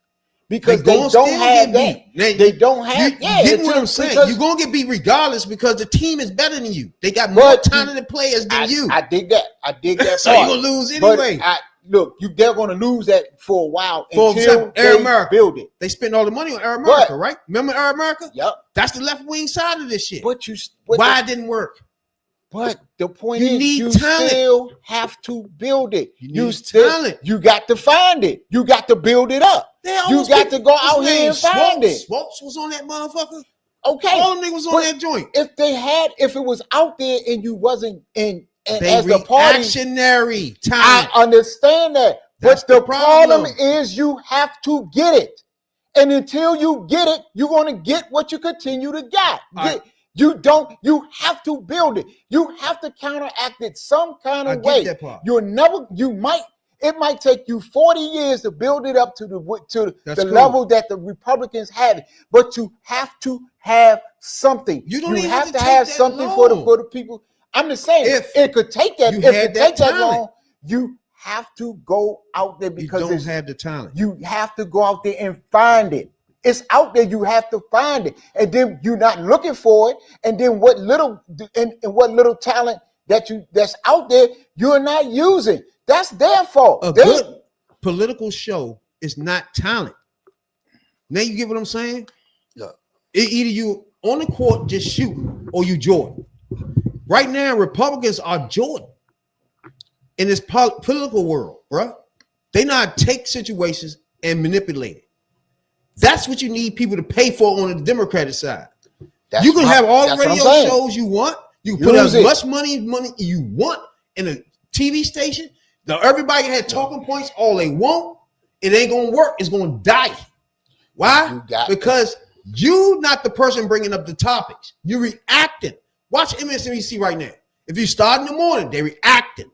Speaker 6: because they
Speaker 5: gonna
Speaker 6: don't
Speaker 5: still
Speaker 6: have
Speaker 5: get
Speaker 6: that.
Speaker 5: beat.
Speaker 6: They don't have.
Speaker 5: You
Speaker 6: Yeah,
Speaker 5: get
Speaker 6: it's
Speaker 5: what I'm
Speaker 6: just
Speaker 5: saying?
Speaker 6: because-
Speaker 5: You're gonna get beat regardless because the team is better than you. They got more
Speaker 6: But
Speaker 5: talented players than you.
Speaker 6: I dig that. I dig that.
Speaker 5: So
Speaker 6: part.
Speaker 5: you're gonna lose
Speaker 6: But
Speaker 5: anyway.
Speaker 6: look, they're going to lose that for a while
Speaker 5: For
Speaker 6: until
Speaker 5: example, Air
Speaker 6: they
Speaker 5: America.
Speaker 6: build it.
Speaker 5: They spend all the money on Air America,
Speaker 6: But-
Speaker 5: right? Remember Air America?
Speaker 6: Yep.
Speaker 5: That's the left wing side of this shit.
Speaker 6: But
Speaker 5: Why it didn't work?
Speaker 6: But the point
Speaker 5: You
Speaker 6: is,
Speaker 5: need
Speaker 6: you
Speaker 5: talent.
Speaker 6: still have to build it.
Speaker 5: You need
Speaker 6: still,
Speaker 5: talent.
Speaker 6: You got to find it. You got to build it up.
Speaker 5: They
Speaker 6: You
Speaker 5: almost
Speaker 6: got
Speaker 5: picked-
Speaker 6: to go
Speaker 5: what's
Speaker 6: out
Speaker 5: his
Speaker 6: here
Speaker 5: name?
Speaker 6: and find it.
Speaker 5: Swopes was on that motherfucker.
Speaker 6: Okay.
Speaker 5: All them niggas on
Speaker 6: But
Speaker 5: that joint.
Speaker 6: if it was out there and you wasn't in, and
Speaker 5: They
Speaker 6: as the party,
Speaker 5: reactionary
Speaker 6: I
Speaker 5: talent.
Speaker 6: understand that.
Speaker 5: That's
Speaker 6: But the
Speaker 5: the problem.
Speaker 6: problem is you have to get it. And until you get it, you're going to get what you continue to get.
Speaker 5: All right.
Speaker 6: You have to build it. You have to counteract it some kind
Speaker 5: I
Speaker 6: of
Speaker 5: get
Speaker 6: way.
Speaker 5: that part.
Speaker 6: It might take you 40 years to build it up to
Speaker 5: That's
Speaker 6: the
Speaker 5: cool.
Speaker 6: level that the Republicans have it, but you have to have something.
Speaker 5: You don't even
Speaker 6: have
Speaker 5: have
Speaker 6: to
Speaker 5: to
Speaker 6: have
Speaker 5: take that
Speaker 6: something
Speaker 5: long.
Speaker 6: for the people. I'm just saying,
Speaker 5: If
Speaker 6: it could take that.
Speaker 5: you
Speaker 6: If
Speaker 5: had
Speaker 6: it
Speaker 5: that
Speaker 6: take that
Speaker 5: talent.
Speaker 6: long, you have to go out there
Speaker 5: You
Speaker 6: because
Speaker 5: don't
Speaker 6: it's
Speaker 5: have the talent.
Speaker 6: you have to go out there and find it. It's out there. You have to find it, and then you're not looking for it. And then what little talent that's out there you're not using. That's their fault.
Speaker 5: A good political show is not talent. Now you get what I'm saying?
Speaker 6: Look.
Speaker 5: Either you on the court just shooting or you Jordan. Right now, Republicans are Jordan in this political world, bruh. They know how to take situations and manipulate it. That's what you need people to pay for on the Democratic side. You can have all the radio shows you want. You can put as much money you want in a TV station. Now everybody had talking points all they want. It ain't gonna work. It's gonna die. Why? Because you not the person bringing up the topics. You're reacting. Watch MSNBC right now. If you start in the morning, they're reacting.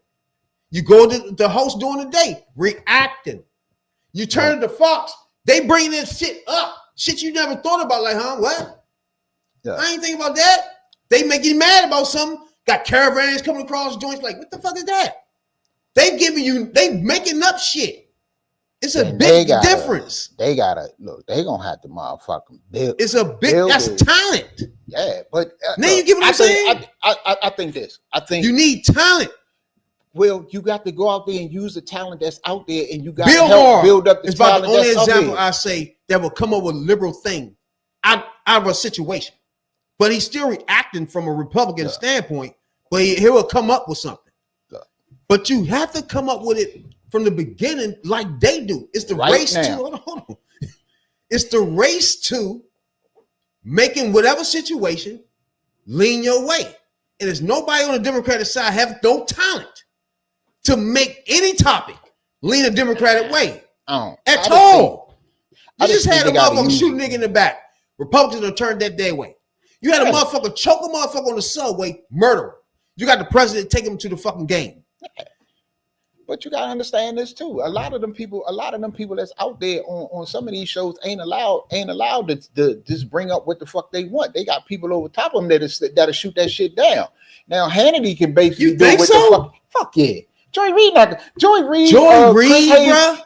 Speaker 5: You go to the host during the day, reacting. You turn to Fox, they bringing this shit up. Shit you never thought about. Like, huh? What? Yeah. I ain't thinking about that. They make you mad about something. Got caravans coming across joints. Like, what the fuck is that? They making up shit. It's a big difference.
Speaker 6: They gotta look. They gonna have to motherfucking build.
Speaker 5: It's a big. That's talent.
Speaker 6: Yeah, but
Speaker 5: now you get what I'm saying.
Speaker 6: I think this. I think
Speaker 5: you need talent.
Speaker 6: Well, you got to go out there and use the talent that's out there, and you got to help build up the talent.
Speaker 5: It's about the only example I say that will come up with a liberal thing out of a situation. But he's still reacting from a Republican standpoint. But he will come up with something. But you have to come up with it from the beginning, like they do. It's the race to. Hold on. It's the race to making whatever situation lean your way. And there's nobody on the Democratic side have no talent to make any topic lean a Democratic way at all. You just had a motherfucker shoot a nigga in the back. Republicans have turned that day away. You had a motherfucker choke a motherfucker on the subway, murder him. You got the president take him to the fucking game.
Speaker 6: But you gotta understand this too. A lot of them people that's out there on some of these shows ain't allowed to just bring up what the fuck they want. They got people over top of them that'll shoot that shit down. Now Hannity can basically do what the fuck yeah. Joy Reid, bro.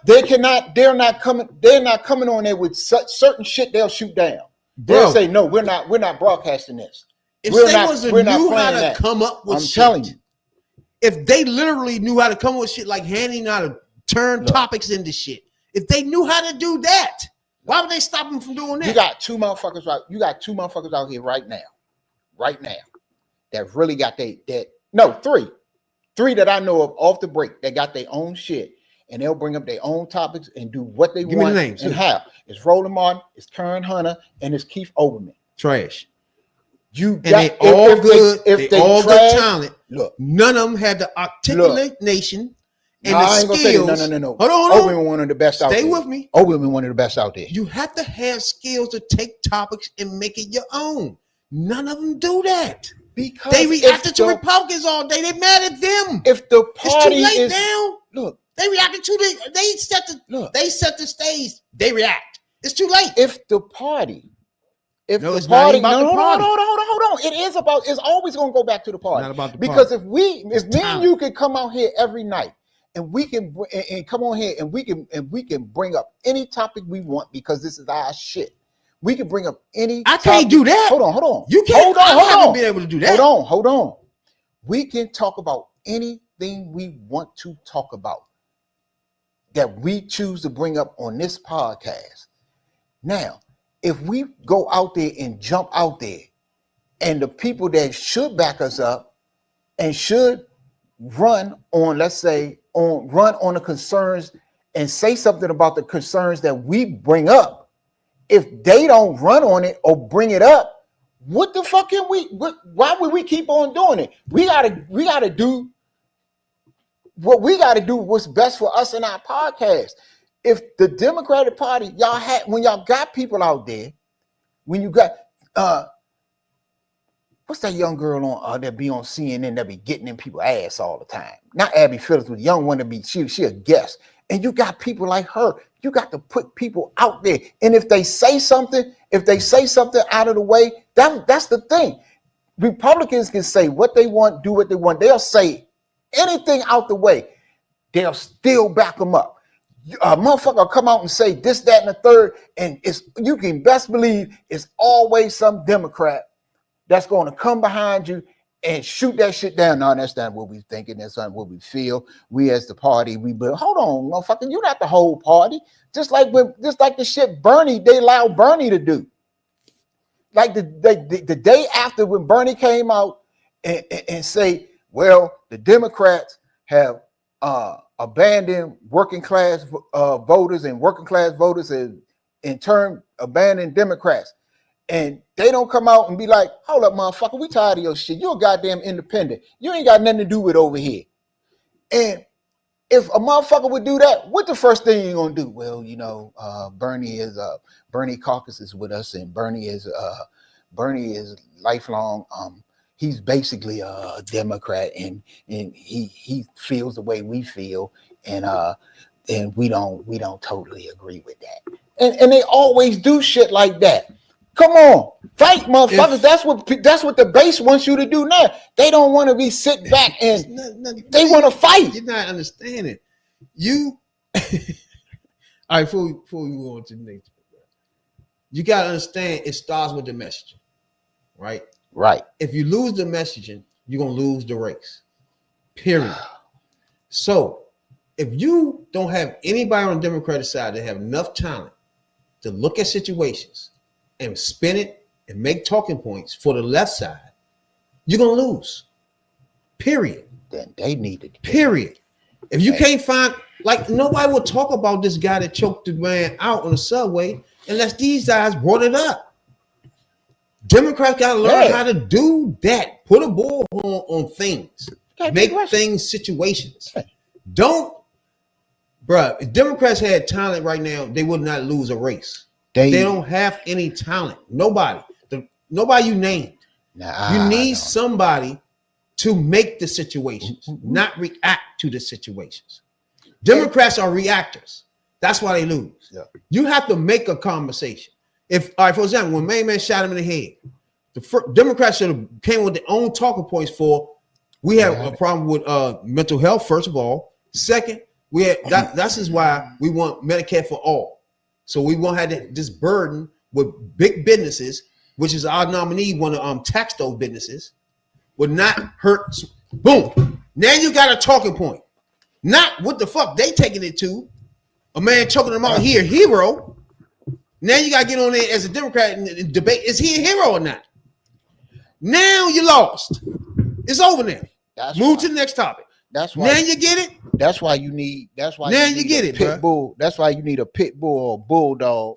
Speaker 6: They're not coming on there with such certain shit they'll shoot down. They'll say, no, we're not broadcasting this.
Speaker 5: If they knew how to come up with shit, I'm telling you. If they literally knew how to come up with shit like Hannity knew how to turn topics into shit. If they knew how to do that, why would they stop them from doing that?
Speaker 6: You got two motherfuckers out here right now, that really got three that I know of off the break that got their own shit, and they'll bring up their own topics and do what they want.
Speaker 5: Me the names,
Speaker 6: and how. It's Roland Martin, it's Karen Hunter, and it's Keith Olbermann.
Speaker 5: Trash.
Speaker 6: They
Speaker 5: all good talent. Look, none of them had the articulation and the skills.
Speaker 6: No.
Speaker 5: Hold on.
Speaker 6: Olbermann one of the best out there.
Speaker 5: Stay with me.
Speaker 6: Olbermann one of the best out there.
Speaker 5: You have to have skills to take topics and make it your own. None of them do that. Because they reacted to Republicans all day. They mad at them.
Speaker 6: If the party
Speaker 5: it's too late now. Look, they reacted to they set the stage. They react. It's too late.
Speaker 6: If the party, hold on. It's always going to go back to the party.
Speaker 5: Not about the
Speaker 6: because
Speaker 5: party.
Speaker 6: if me and you can come out here every night and we can come on here and we can bring up any topic we want because this is our shit. We can bring up any.
Speaker 5: I can't do that.
Speaker 6: Hold on.
Speaker 5: You can't. I haven't been able to do that.
Speaker 6: Hold on. We can talk about anything we want to talk about that we choose to bring up on this podcast. Now, if we go out there and jump out there, and the people that should back us up and should run on, let's say, run on the concerns and say something about the concerns that we bring up. If they don't run on it or bring it up, what the fuck can why would we keep on doing it? We gotta do what we gotta do, what's best for us in our podcast. If the Democratic Party, when y'all got people out there, when you got what's that young girl on that be on CNN that be getting in people's ass all the time? Not Abby Phillips, but the young one that be she a guest. And you got people like her. You got to put people out there. And if they say something out of the way, that's the thing. Republicans can say what they want, do what they want. They'll say anything out the way. They'll still back them up. A motherfucker will come out and say this, that, and the third. And you can best believe it's always some Democrat that's going to come behind you and shoot that shit down. No, that's not what we thinking. That's not what we feel. We as the party, but hold on, motherfucker, you're not the whole party. Just like the shit they allowed Bernie to do. Like the day after when Bernie came out and say, well, the Democrats have abandon working class voters and working class voters, and in turn abandon Democrats. And they don't come out and be like, hold up, motherfucker, we tired of your shit. You're a goddamn independent. You ain't got nothing to do with over here. And if a motherfucker would do that, what the first thing you gonna do? Well, you know, Bernie caucus is with us, and Bernie is lifelong. He's basically a Democrat, and he feels the way we feel, and we don't totally agree with that. And they always do shit like that. Come on, fight, motherfuckers. That's what the base wants you to do now. They don't want to be sit back and they want to fight.
Speaker 5: You're not understanding. You all right, before we go on to the next, you gotta understand it starts with the messaging, right?
Speaker 6: Right.
Speaker 5: If you lose the messaging, you're gonna lose the race. Period. So if you don't have anybody on the Democratic side that have enough talent to look at situations and spin it and make talking points for the left side, you're gonna lose. Period.
Speaker 6: Then they need it.
Speaker 5: Period. If you can't find, like, nobody will talk about this guy that choked the man out on the subway unless these guys brought it up. Democrats got to learn how to do that. Put a bullhorn on things. Make things situations. Don't, bruh, if Democrats had talent right now, they would not lose a race. They don't have any talent. Nobody. Nobody you named. You need somebody to make the situations, not react to the situations. Democrats are reactors. That's why they lose. Yeah. You have to make a conversation. If, all right, for example, when Main Man shot him in the head, the Democrats should have came with their own talking points for, we have a problem with mental health, first of all. Second, we had that's is why we want Medicare for all. So we won't have this burden with big businesses, which is our nominee, want to tax those businesses, would not hurt. Boom. Now you got a talking point. Not what the fuck they taking it to. A man choking them out here, hero. Now you got to get on there as a Democrat and debate, is he a hero or not? Now you lost. It's over now. Move to the next topic.
Speaker 6: That's why.
Speaker 5: Now you get it?
Speaker 6: That's why you need. That's why.
Speaker 5: Now you get it,
Speaker 6: pit bull. That's why you need a pit bull or a bulldog.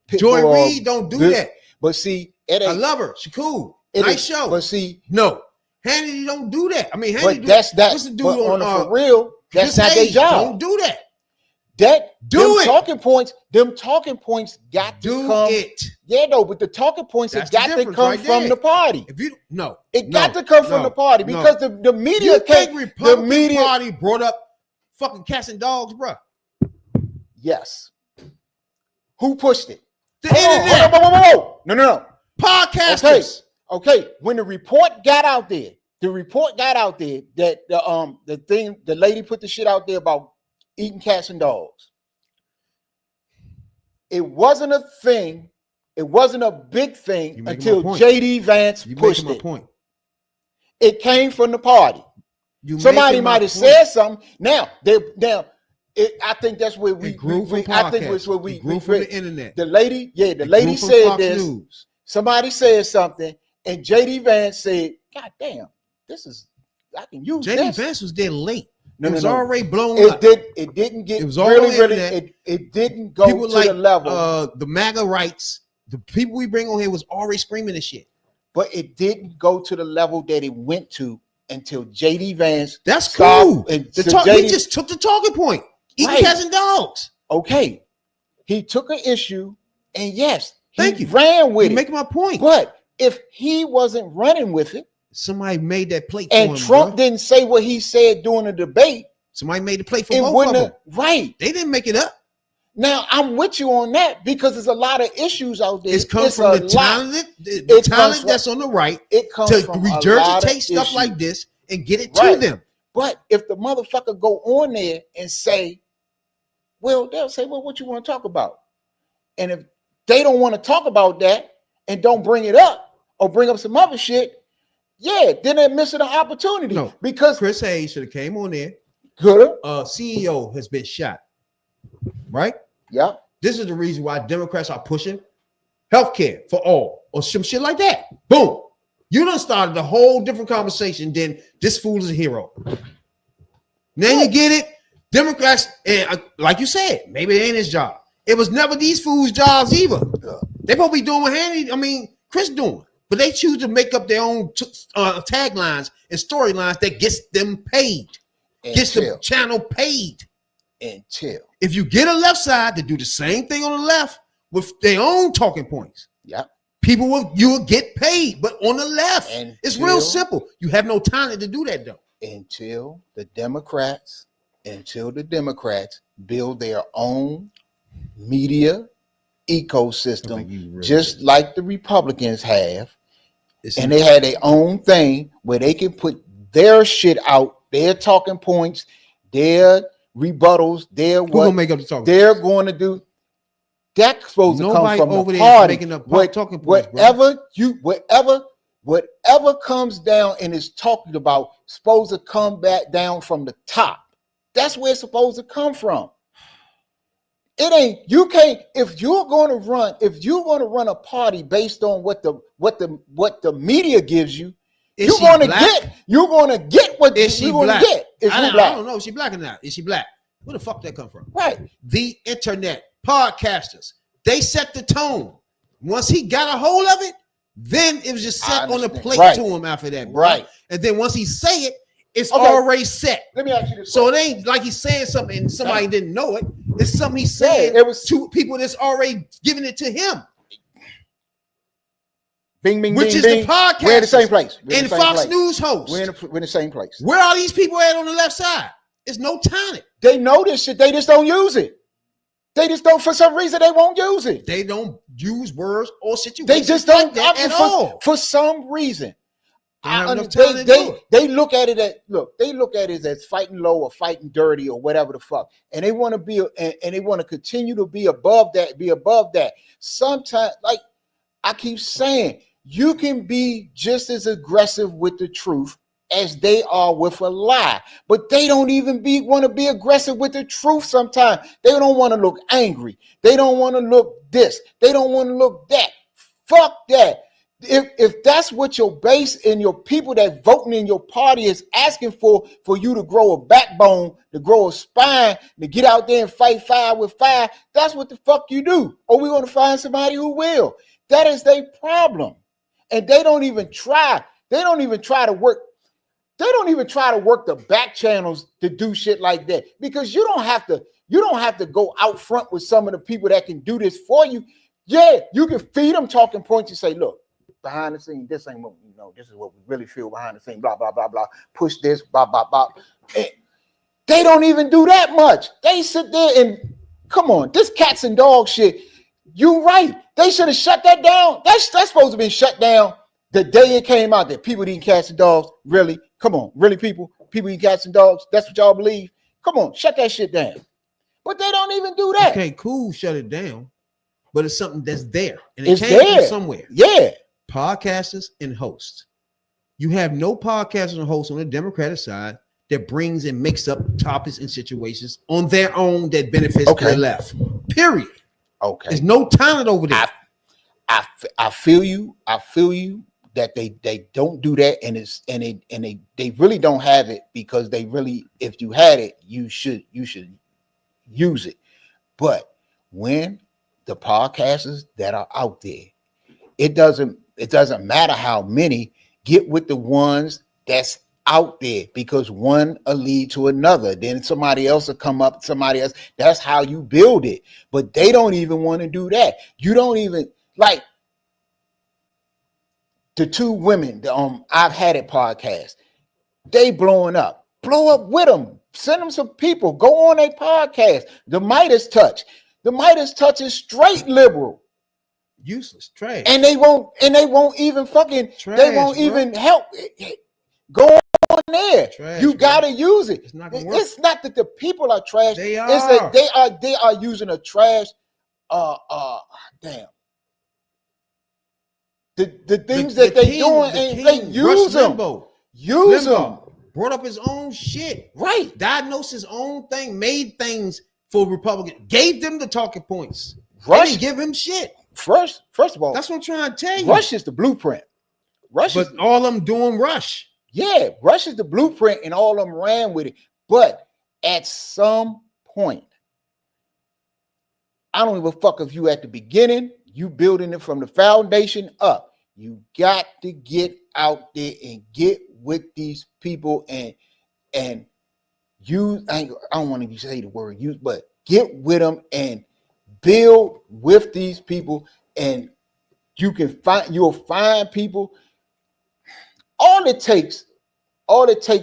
Speaker 5: Joy Reid don't do that.
Speaker 6: But see,
Speaker 5: I love her. She cool. Nice show.
Speaker 6: But see,
Speaker 5: no, Hannity don't do that. I mean, Hannity.
Speaker 6: But that's that.
Speaker 5: What's the dude
Speaker 6: on
Speaker 5: for
Speaker 6: real? That's not their job.
Speaker 5: Don't do that.
Speaker 6: Them talking points got to come.
Speaker 5: It.
Speaker 6: Yeah, no, but the talking points have got to come from the party.
Speaker 5: If you
Speaker 6: it got to come from the party because the media.
Speaker 5: You think Republican Party brought up fucking cats and dogs, bro?
Speaker 6: Yes. Who pushed it?
Speaker 5: The internet.
Speaker 6: Whoa. No.
Speaker 5: Podcasters.
Speaker 6: Okay. When the report got out there, that the lady put the shit out there about eating cats and dogs. It wasn't a thing. It wasn't a big thing until JD Vance pushed it.
Speaker 5: Point.
Speaker 6: It came from the party. Somebody might have said something. Now, I think that's where we grew from. I think that's where we grew from the internet. The lady said this. News. Somebody said something, and JD Vance said, "God damn, I can use this." JD
Speaker 5: Vance was there late.
Speaker 6: It
Speaker 5: was already blown up.
Speaker 6: It didn't get. It was really. It didn't go
Speaker 5: people
Speaker 6: to the level.
Speaker 5: The MAGA rights. The people we bring on here was already screaming this shit.
Speaker 6: But it didn't go to the level that it went to until JD Vance.
Speaker 5: That's cool. He just took the talking point. Eating cats and dogs.
Speaker 6: Okay. He took an issue, and yes,
Speaker 5: he
Speaker 6: ran with it.
Speaker 5: Making my point.
Speaker 6: But if he wasn't running with it,
Speaker 5: somebody made that plate
Speaker 6: and
Speaker 5: for him,
Speaker 6: Trump didn't say what he said during the debate.
Speaker 5: Somebody made the plate for both of them.
Speaker 6: Right.
Speaker 5: They didn't make it up.
Speaker 6: Now, I'm with you on that because there's a lot of issues out there.
Speaker 5: It's come from the talent that's on the right
Speaker 6: it comes
Speaker 5: to
Speaker 6: from
Speaker 5: regurgitate stuff like this and get it to them.
Speaker 6: But if the motherfucker go on there and say, well, they'll say, well, what you want to talk about? And if they don't want to talk about that and don't bring it up or bring up some other shit, then they're missing an opportunity.
Speaker 5: No,
Speaker 6: because
Speaker 5: Chris Hayes should have came on there.
Speaker 6: Could have.
Speaker 5: CEO has been shot. Right?
Speaker 6: Yeah.
Speaker 5: This is the reason why Democrats are pushing healthcare for all or some shit like that. Boom. You done started a whole different conversation than this fool is a hero. Now you get it. Democrats, like you said, maybe it ain't his job. It was never these fools' jobs either. They probably doing what Chris doing. But they choose to make up their own taglines and storylines that gets them paid. Gets the channel paid.
Speaker 6: Until
Speaker 5: if you get a left side to do the same thing on the left with their own talking points, you will get paid. But on the left, it's real simple. You have no talent to do that though.
Speaker 6: Until the Democrats build their own media ecosystem, just like the Republicans have, and they had their own thing where they can put their shit out, their talking points, their rebuttals, their what
Speaker 5: gonna make up the talking
Speaker 6: they're points? Going to do. That's supposed to come from
Speaker 5: over
Speaker 6: the
Speaker 5: there
Speaker 6: party.
Speaker 5: Making up talking points,
Speaker 6: whatever comes down and is talking about, supposed to come back down from the top. That's where it's supposed to come from. It ain't, you can't, if you're going to run a party based on what the media gives you, you're going to get what you're going to get.
Speaker 5: I don't know if she black or not. Is she black? Where the fuck that come from?
Speaker 6: Right.
Speaker 5: The internet, podcasters, they set the tone. Once he got a hold of it, then it was just set on the plate to him after that. Bro. Right. And then once he say it, it's already set.
Speaker 6: Let me ask you this.
Speaker 5: So it ain't like he's saying something and somebody didn't know it. It's something he's saying. It was to people that's already giving it to him.
Speaker 6: Bing, bing,
Speaker 5: which
Speaker 6: bing,
Speaker 5: is
Speaker 6: bing.
Speaker 5: the podcast.
Speaker 6: We're in the same place.
Speaker 5: And Fox News host.
Speaker 6: We're in the same place.
Speaker 5: Where are these people at on the left side? There's no talent.
Speaker 6: They know this shit. They just don't use it. They just don't. For some reason, they won't use it.
Speaker 5: They don't use words or situations.
Speaker 6: They just don't
Speaker 5: like at all.
Speaker 6: For some reason.
Speaker 5: They
Speaker 6: look at it as fighting low or fighting dirty or whatever the fuck, and they want to be and they want to continue to be above that. Sometimes, like I keep saying, you can be just as aggressive with the truth as they are with a lie, but they don't even want to be aggressive with the truth. Sometimes they don't want to look angry. They don't want to look this. They don't want to look that. Fuck that. If that's what your base and your people that voting in your party is asking for you to grow a backbone, to grow a spine, to get out there and fight fire with fire, that's what the fuck you do. Or we're going to find somebody who will. That is their problem. And they don't even try. They don't even try to work the back channels to do shit like that, because you don't have to go out front with some of the people that can do this for you. Yeah, you can feed them talking points and say, look, behind the scene, this ain't what we know. This is what we really feel behind the scene. Blah blah blah blah. Push this. Blah blah blah. And they don't even do that much. They sit there and come on. This cats and dogs shit. You right. They should have shut that down. That's supposed to be shut down the day it came out that people eating cats and dogs. Really? Come on. Really, people eat cats and dogs. That's what y'all believe. Come on, shut that shit down. But they don't even do that.
Speaker 5: Okay, cool. Shut it down. But it's something that's there, and
Speaker 6: it's
Speaker 5: came
Speaker 6: there
Speaker 5: from somewhere.
Speaker 6: Yeah.
Speaker 5: Podcasters and hosts. You have no podcasters and hosts on the Democratic side that brings and makes up topics and situations on their own that benefits the left. Period.
Speaker 6: Okay.
Speaker 5: There's no talent over there.
Speaker 6: I feel you. I feel you that they don't do that, and they really don't have it, because they really, if you had it, you should use it. But when the podcasters that are out there, it doesn't matter how many, get with the ones that's out there, because one will lead to another. Then somebody else will come up, somebody else. That's how you build it. But they don't even want to do that. You don't even, like the two women I've had it podcast. They blowing up. Blow up with them. Send them some people. Go on a podcast. The Midas Touch. The Midas Touch is straight liberal.
Speaker 5: Useless trash,
Speaker 6: and they won't even fucking trash, they won't even help. Go on there. Trash, you gotta use it. It's not that the people are trash.
Speaker 5: They are.
Speaker 6: It's that they are using a trash. Damn. The things that they doing, they use them. Use them.
Speaker 5: Brought up his own shit.
Speaker 6: Right.
Speaker 5: Diagnosed his own thing. Made things for Republicans. Gave them the talking points.
Speaker 6: Rush.
Speaker 5: They didn't give him shit.
Speaker 6: First of all,
Speaker 5: that's what I'm trying to tell you.
Speaker 6: Rush is the blueprint.
Speaker 5: But all of them doing Rush.
Speaker 6: Yeah, Rush is the blueprint, and all of them ran with it. But at some point, I don't give a fuck if you at the beginning, you building it from the foundation up. You got to get out there and get with these people and use. I don't want to say the word use, but get with them and build with these people, and you'll find people. All it takes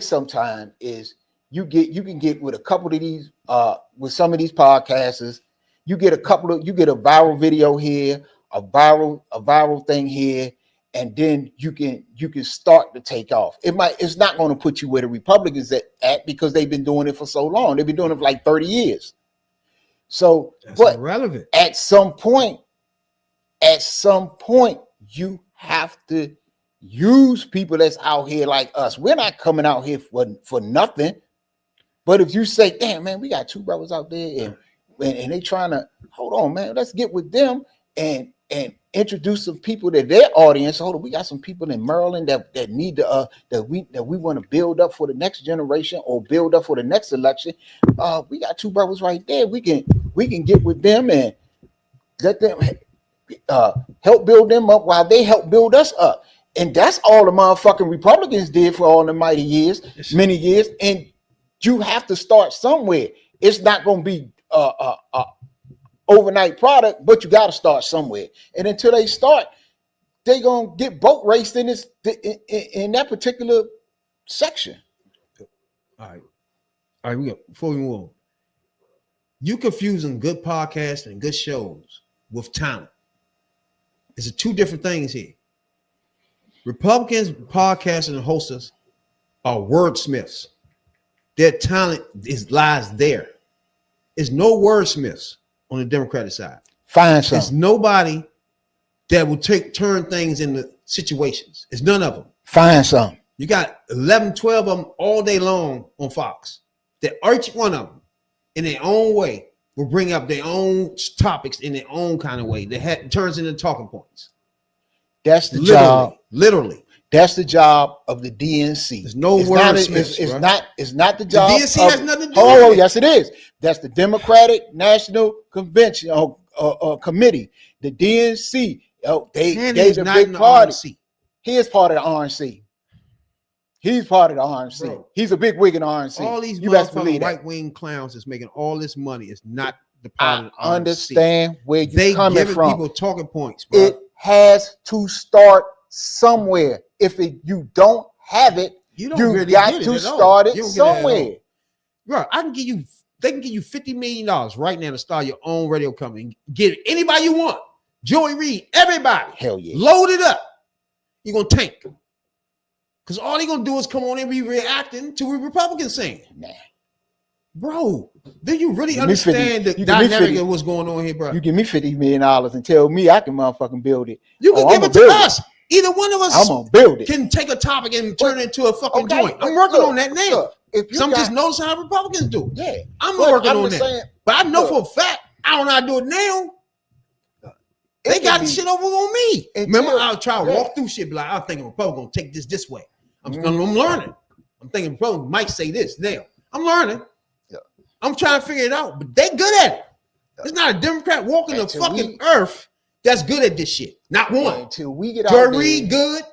Speaker 6: sometimes is you can get with a couple of these with some of these podcasters. You get a viral video here, a viral thing here, and then you can start to take off. It's not going to put you where the Republicans at because they've been doing it for so long. They've been doing it for like 30 years. So
Speaker 5: that's
Speaker 6: but
Speaker 5: irrelevant.
Speaker 6: At some point, you have to use people that's out here like us. We're not coming out here for nothing. But if you say, damn man, we got two brothers out there and they trying to hold on, man, let's get with them and introduce some people to their audience. Hold on, we got some people in Maryland that need to that we want to build up for the next generation or build up for the next election. We got two brothers right there. We can get with them and let them help build them up while they help build us up. And that's all the motherfucking Republicans did for all the many years. And you have to start somewhere. It's not going to be overnight product, but you got to start somewhere. And until they start, they're going to get boat raced in that particular section.
Speaker 5: All right. We got, before we move on, you confusing good podcasts and good shows with talent. It's two different things here. Republicans, podcasters, and hosts are wordsmiths. Their talent lies there. There's no wordsmiths on the Democratic side.
Speaker 6: Find some.
Speaker 5: There's nobody that will turn things into situations. It's none of them.
Speaker 6: Find some.
Speaker 5: You got 11, 12 of them all day long on Fox. That each one of them, in their own way, will bring up their own topics in their own kind of way. That turns into talking points.
Speaker 6: That's the job.
Speaker 5: Literally.
Speaker 6: That's the job of the DNC.
Speaker 5: There's no wordsmiths.
Speaker 6: It's not the job.
Speaker 5: The DNC has nothing to do
Speaker 6: with
Speaker 5: it.
Speaker 6: Yes, it is. That's the Democratic National Convention Committee. The DNC. They're the big party. He is part of the RNC. He's part of the RNC. Bro, he's a big wig in the RNC.
Speaker 5: All these motherfucking right-wing clowns that's making all this money is not the part of the RNC.
Speaker 6: I understand where you're coming from.
Speaker 5: They giving people talking points, bro.
Speaker 6: It has to start somewhere. If you don't have it, you really got to start it somewhere.
Speaker 5: Bro, they can give you $50 million right now to start your own radio company. Get anybody you want. Joey Reid, everybody.
Speaker 6: Hell yeah.
Speaker 5: Load it up. You're going to tank. Because all they're going to do is come on and be reacting to what Republicans saying.
Speaker 6: Nah.
Speaker 5: Bro, do you really understand the dynamic of what's going on here, bro?
Speaker 6: You give me $50 million and tell me I can motherfucking build it.
Speaker 5: You can give it to us. Either one of us
Speaker 6: I'm gonna build it.
Speaker 5: Can take a topic and turn it into a fucking joint. I'm working on that now. Some just notice how Republicans do it.
Speaker 6: Yeah.
Speaker 5: I'm working on that. But I know for a fact, I don't know how to do it now. They got the shit over on me. Remember, I'll try to walk through shit, but like, I'm thinking Republicans gonna take this way. I'm learning. I'm thinking Republicans might say this now. I'm learning. Yeah. I'm trying to figure it out, but they good at it. It's not a Democrat walking the fucking earth that's good at this shit. Not one.
Speaker 6: Until we get out
Speaker 5: Joey Reid, good.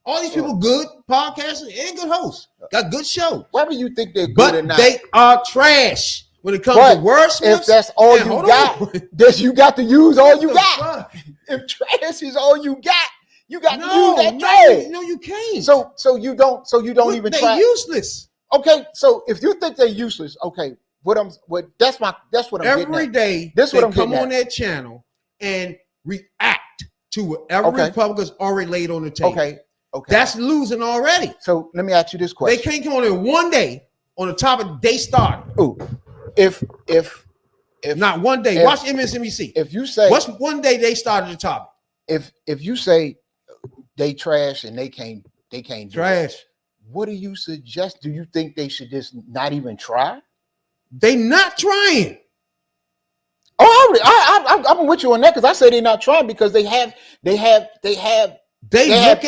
Speaker 5: All these people good, podcasters and good hosts. Got good shows.
Speaker 6: Whether you think they're good or not.
Speaker 5: They are trash. When it comes to wordsmiths.
Speaker 6: If that's all you got, then you got to use all you got. If trash is all you got, you got to use that trash.
Speaker 5: No, you can't.
Speaker 6: So you don't even try.
Speaker 5: They're useless.
Speaker 6: Okay, so if you think they're useless, okay, that's what I'm
Speaker 5: every day.
Speaker 6: This what I'm
Speaker 5: come on that channel and react to whatever Republicans already laid on the table.
Speaker 6: Okay.
Speaker 5: That's losing already.
Speaker 6: So let me ask you this question.
Speaker 5: They can't come on in one day on the topic they started.
Speaker 6: Ooh. If
Speaker 5: not one day, watch MSNBC.
Speaker 6: If you say
Speaker 5: what's one day they started the topic.
Speaker 6: If you say they trash and they can't
Speaker 5: trash.
Speaker 6: What do you suggest? Do you think they should just not even try?
Speaker 5: They not trying.
Speaker 6: Oh, I'm with you on that because I say they're not trying because they look at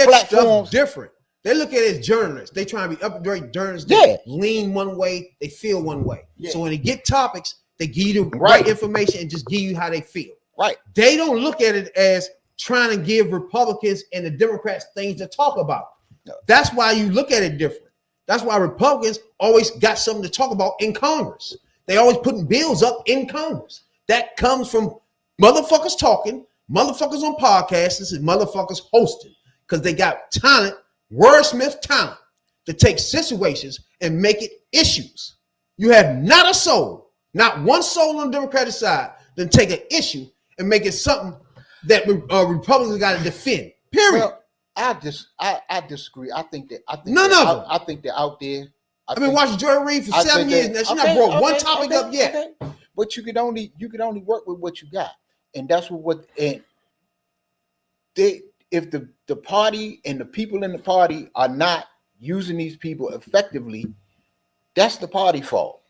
Speaker 5: platforms. Stuff different. They look at it as journalists. They try to be upgrade journalists. They
Speaker 6: Yeah.
Speaker 5: lean one way, they feel one way.
Speaker 6: Yeah.
Speaker 5: So when they get topics, they give you the
Speaker 6: Right.
Speaker 5: right information and just give you how they feel.
Speaker 6: Right.
Speaker 5: They don't look at it as trying to give Republicans and the Democrats things to talk about.
Speaker 6: No.
Speaker 5: That's why you look at it different. That's why Republicans always got something to talk about in Congress. They always putting bills up in Congress. That comes from motherfuckers talking, motherfuckers on podcasts, and motherfuckers hosting because they got talent, wordsmith talent, to take situations and make it issues. You have not a soul, not one soul on the Democratic side, then take an issue and make it something that Republicans got to defend. Period.
Speaker 6: Well, I disagree. I think
Speaker 5: None of them.
Speaker 6: I think they're out there.
Speaker 5: I've been watching Joy Reid for 7 years now. She not brought one topic up yet.
Speaker 6: Okay. But you can only work with what you got, and that's if the party and the people in the party are not using these people effectively, that's the party fault,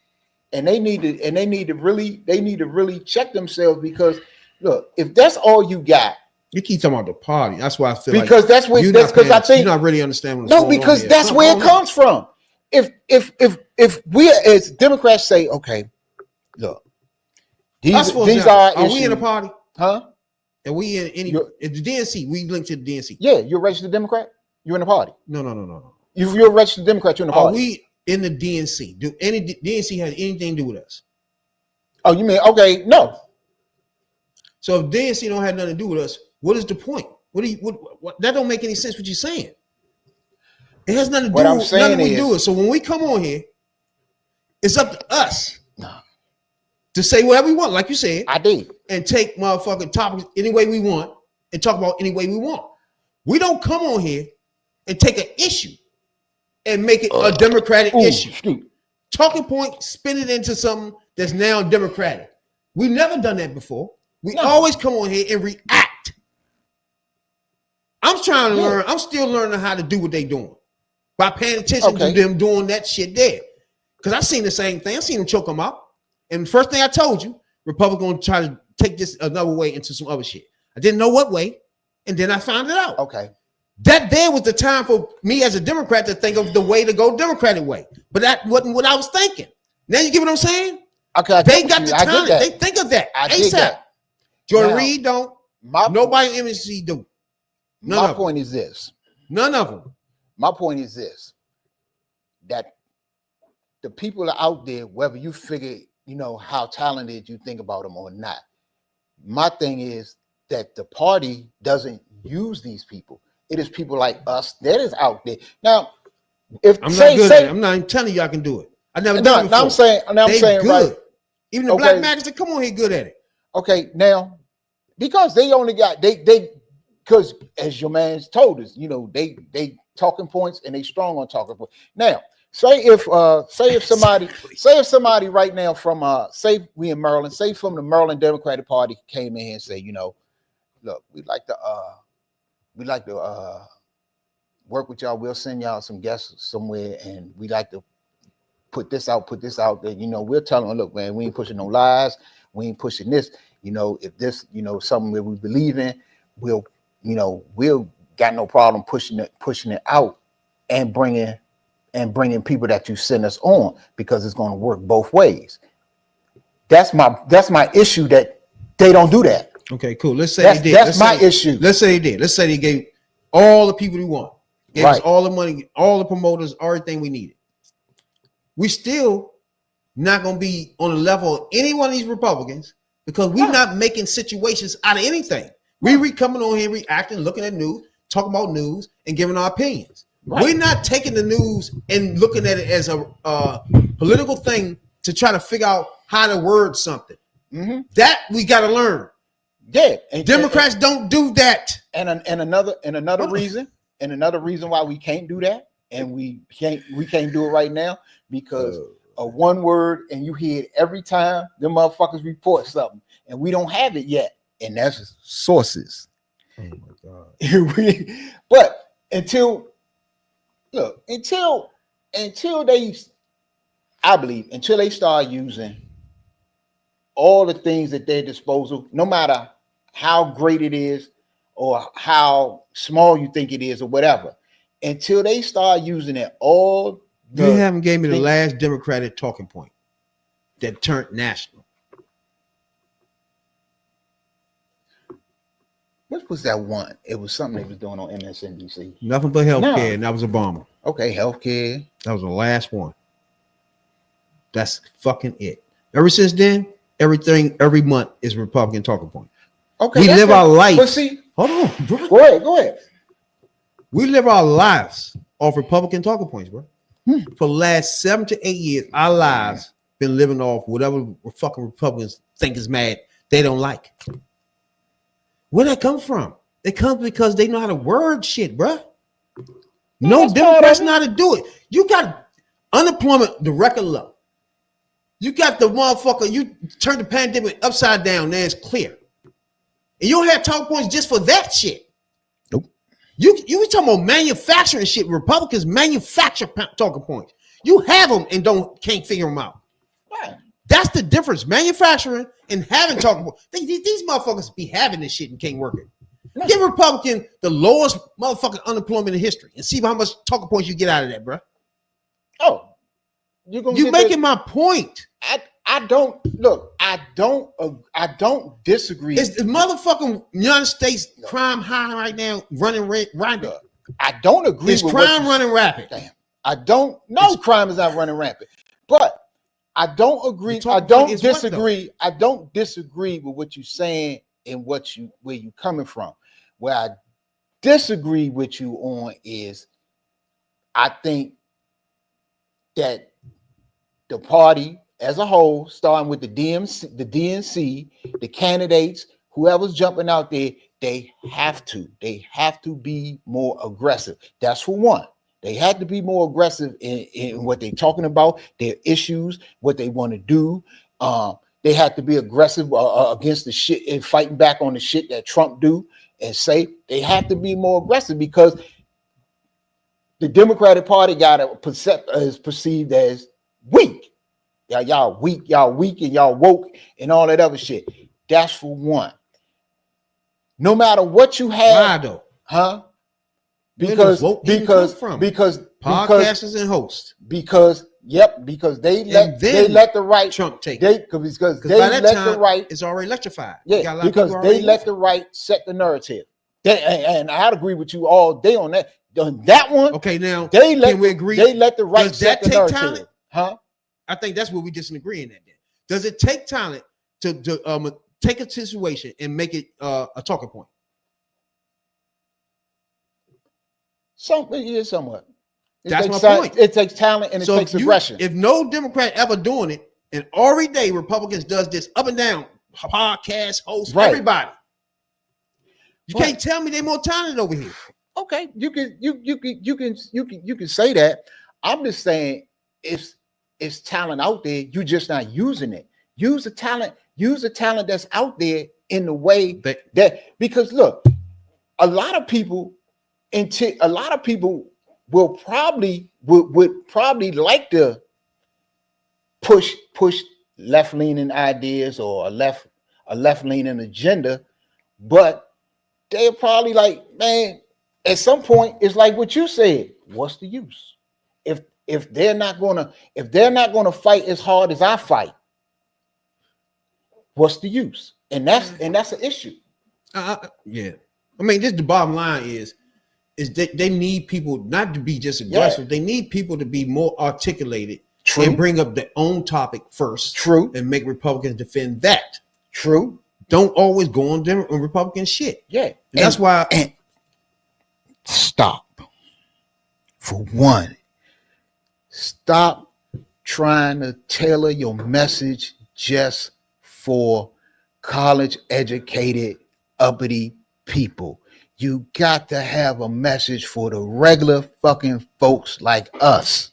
Speaker 6: and they need to really check themselves because look, if that's all you got.
Speaker 5: You keep talking about the party. That's why I feel
Speaker 6: because I think
Speaker 5: you're not really understanding.
Speaker 6: No, because that's where it comes from. If we as Democrats say, okay, look, these are
Speaker 5: we in a party?
Speaker 6: Huh?
Speaker 5: Are we in any? The DNC? We linked to the DNC.
Speaker 6: Yeah, you're a registered Democrat. You're in the party.
Speaker 5: No.
Speaker 6: You're a registered Democrat. You're in the party.
Speaker 5: Are we in the DNC? Do any DNC has anything to do with us?
Speaker 6: Oh, you mean okay? No.
Speaker 5: So if DNC don't have nothing to do with us, what is the point? What that don't make any sense. What you're saying? It has nothing to do with nothing we do it. So when we come on here, it's up to us to say whatever we want, like you said.
Speaker 6: I did.
Speaker 5: And take motherfucking topics any way we want and talk about any way we want. We don't come on here and take an issue and make it a Democratic issue.
Speaker 6: Shoot.
Speaker 5: Talking point, spin it into something that's now Democratic. We've never done that before. We always come on here and react. I'm trying to learn. I'm still learning how to do what they're doing by paying attention to them doing that shit there. Because I seen the same thing. I seen them choke them out. And the first thing I told you, Republicans going to try to take this another way into some other shit. I didn't know what way, and then I found it out.
Speaker 6: Okay.
Speaker 5: That there was the time for me as a Democrat to think of the way to go Democratic way. But that wasn't what I was thinking. Now you get what I'm saying?
Speaker 6: Okay.
Speaker 5: They got the time. They think of that. ASAP. Jordan Reed don't. Nobody in MSC do.
Speaker 6: My point is this.
Speaker 5: None of them.
Speaker 6: My point is this. That the people are out there, whether you figure, how talented you think about them or not. My thing is that the party doesn't use these people. It is people like us that is out there. Now, if I'm not good at it.
Speaker 5: I'm not even telling you I can do it. I never done it before.
Speaker 6: I'm saying
Speaker 5: good.
Speaker 6: Right.
Speaker 5: Even the black maggots that come on here good at it.
Speaker 6: Okay, now because they only got because as your man told us, they talking points and they strong on talking points. Now, say if somebody right now from say we in Maryland, say from the Maryland Democratic Party came in here and say, look, we'd like to work with y'all. We'll send y'all some guests somewhere, and we like to put this out. That we're telling them, look, man, we ain't pushing no lies. We ain't pushing this. If this, something that we believe in, we'll got no problem pushing it out and bringing people that you send us on because it's going to work both ways. That's my issue that they don't do that.
Speaker 5: Okay, cool. Let's say they did.
Speaker 6: That's my issue.
Speaker 5: Let's say they did. Let's say they gave all the people we want, gave us all the money, all the promoters, everything we needed. We still not going to be on the level of any one of these Republicans because we're not making situations out of anything. We coming on here, reacting, looking at news, talking about news, and giving our opinions. Right. We're not taking the news and looking at it as a political thing to try to figure out how to word something. Mm-hmm. That we got to learn.
Speaker 6: Yeah,
Speaker 5: Democrats don't do that.
Speaker 6: And another reason why we can't do that, and we can't do it right now because of one word, and you hear it every time the motherfuckers report something, and we don't have it yet, and that's sources.
Speaker 5: Oh my God!
Speaker 6: But until they start using all the things at their disposal, no matter how great it is or how small you think it is or whatever, until they start using it all.
Speaker 5: You haven't gave me the last Democratic talking point that turned national.
Speaker 6: What was that one? It was something they was doing on MSNBC.
Speaker 5: Nothing but healthcare, and that was Obama.
Speaker 6: Okay, healthcare.
Speaker 5: That was the last one. That's fucking it. Ever since then, everything every month is Republican talking point.
Speaker 6: Okay,
Speaker 5: we live our life.
Speaker 6: But see,
Speaker 5: hold on, bro.
Speaker 6: Go ahead.
Speaker 5: We live our lives off Republican talking points, bro. For the last 7 to 8 years, our lives been living off whatever fucking Republicans think is mad they don't like. Where that come from? It comes because they know how to word shit, bro. No Democrats know how to do it. You got unemployment, the record low. You got the motherfucker, you turn the pandemic upside down, now it's clear. And you don't have talking points just for that shit.
Speaker 6: Nope.
Speaker 5: You be talking about manufacturing shit. Republicans manufacture talking points. You have them and can't figure them out.
Speaker 6: Right.
Speaker 5: That's the difference. Manufacturing and having talking points. These motherfuckers be having this shit and can't work it. No. Give Republican the lowest motherfucking unemployment in history and see how much talking points you get out of that, bro.
Speaker 6: Oh,
Speaker 5: you making my point.
Speaker 6: I don't disagree.
Speaker 5: Is the motherfucking United States crime high right now, running rampant?
Speaker 6: I don't agree.
Speaker 5: Is crime running rapid?
Speaker 6: Damn. I don't know. Crime is not running rampant, but I don't agree. I don't disagree. I don't disagree with what you're saying and where you coming from. Where I disagree with you on is, I think that the party as a whole, starting with the DNC, the candidates, whoever's jumping out there, they have to be more aggressive. That's for one. They have to be more aggressive in what they're talking about, their issues, what they want to do. They have to be aggressive against the shit and fighting back on the shit that Trump do and say. They have to be more aggressive because the Democratic Party is perceived as weak. Y'all weak, and y'all woke and all that other shit. That's for one. No matter what you have,
Speaker 5: why though?
Speaker 6: Huh?
Speaker 5: Because
Speaker 6: podcasters
Speaker 5: and hosts.
Speaker 6: Because they let the right
Speaker 5: Trump take
Speaker 6: because they
Speaker 5: by that
Speaker 6: let
Speaker 5: time,
Speaker 6: the right.
Speaker 5: It's already electrified.
Speaker 6: Yeah, because they let the right set the narrative. And I'd agree with you all day on that. On that one.
Speaker 5: Okay, now
Speaker 6: can
Speaker 5: we agree?
Speaker 6: They let the right set the narrative.
Speaker 5: Talent?
Speaker 6: Huh?
Speaker 5: I think that's where we disagree in that. Does it take talent to take a situation and make it a talking point?
Speaker 6: Somewhat.
Speaker 5: That's my point.
Speaker 6: It takes talent and it takes aggression.
Speaker 5: If no Democrat ever doing it, and every day Republicans does this up and down, podcast hosts, everybody. You can't tell me they're more talented over here.
Speaker 6: Okay, you can say that. I'm just saying it's talent out there. You're just not using it. Use the talent that's out there in the way that because look, a lot of people would probably like to push left-leaning ideas or a left-leaning agenda, but they're probably like, man, at some point it's like what you said. What's the use? If they're not gonna fight as hard as I fight, what's the use? And that's an issue.
Speaker 5: Yeah, I mean, just the bottom line is they need people not to be just aggressive. They need people to be more articulated. True. And bring up their own topic first. True. And make Republicans defend that.
Speaker 6: True.
Speaker 5: Don't always go on Republican shit.
Speaker 6: Yeah. And
Speaker 5: that's why.
Speaker 6: And stop. For one, stop trying to tailor your message just for college educated, uppity people. You got to have a message for the regular fucking folks like us.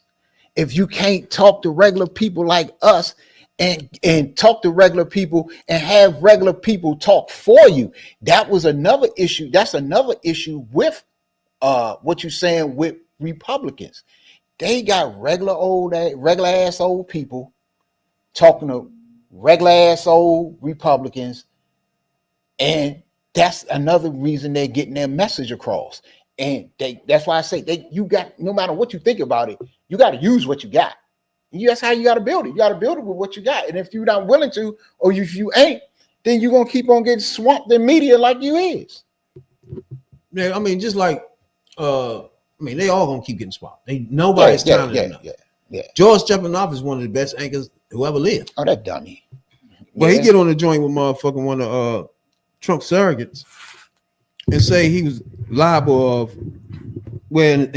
Speaker 6: If you can't talk to regular people like us and talk to regular people and have regular people talk for you, that was another issue. That's another issue with what you're saying with Republicans. They got regular ass old people talking to regular ass old Republicans, and that's another reason they're getting their message across. And that's why I say you got, no matter what you think about it, you got to use what you got. That's how you got to build it. You got to build it with what you got. And if you're not willing to, or if you ain't, then you're going to keep on getting swamped in media like you is.
Speaker 5: Yeah, I mean, just like, they all going to keep getting swamped. Nobody's talented enough.
Speaker 6: Yeah.
Speaker 5: George Stephanopoulos is one of the best anchors who ever lived.
Speaker 6: Oh, that dummy.
Speaker 5: Well, he get on the joint with motherfucking one of Trump surrogates and say he was liable of what's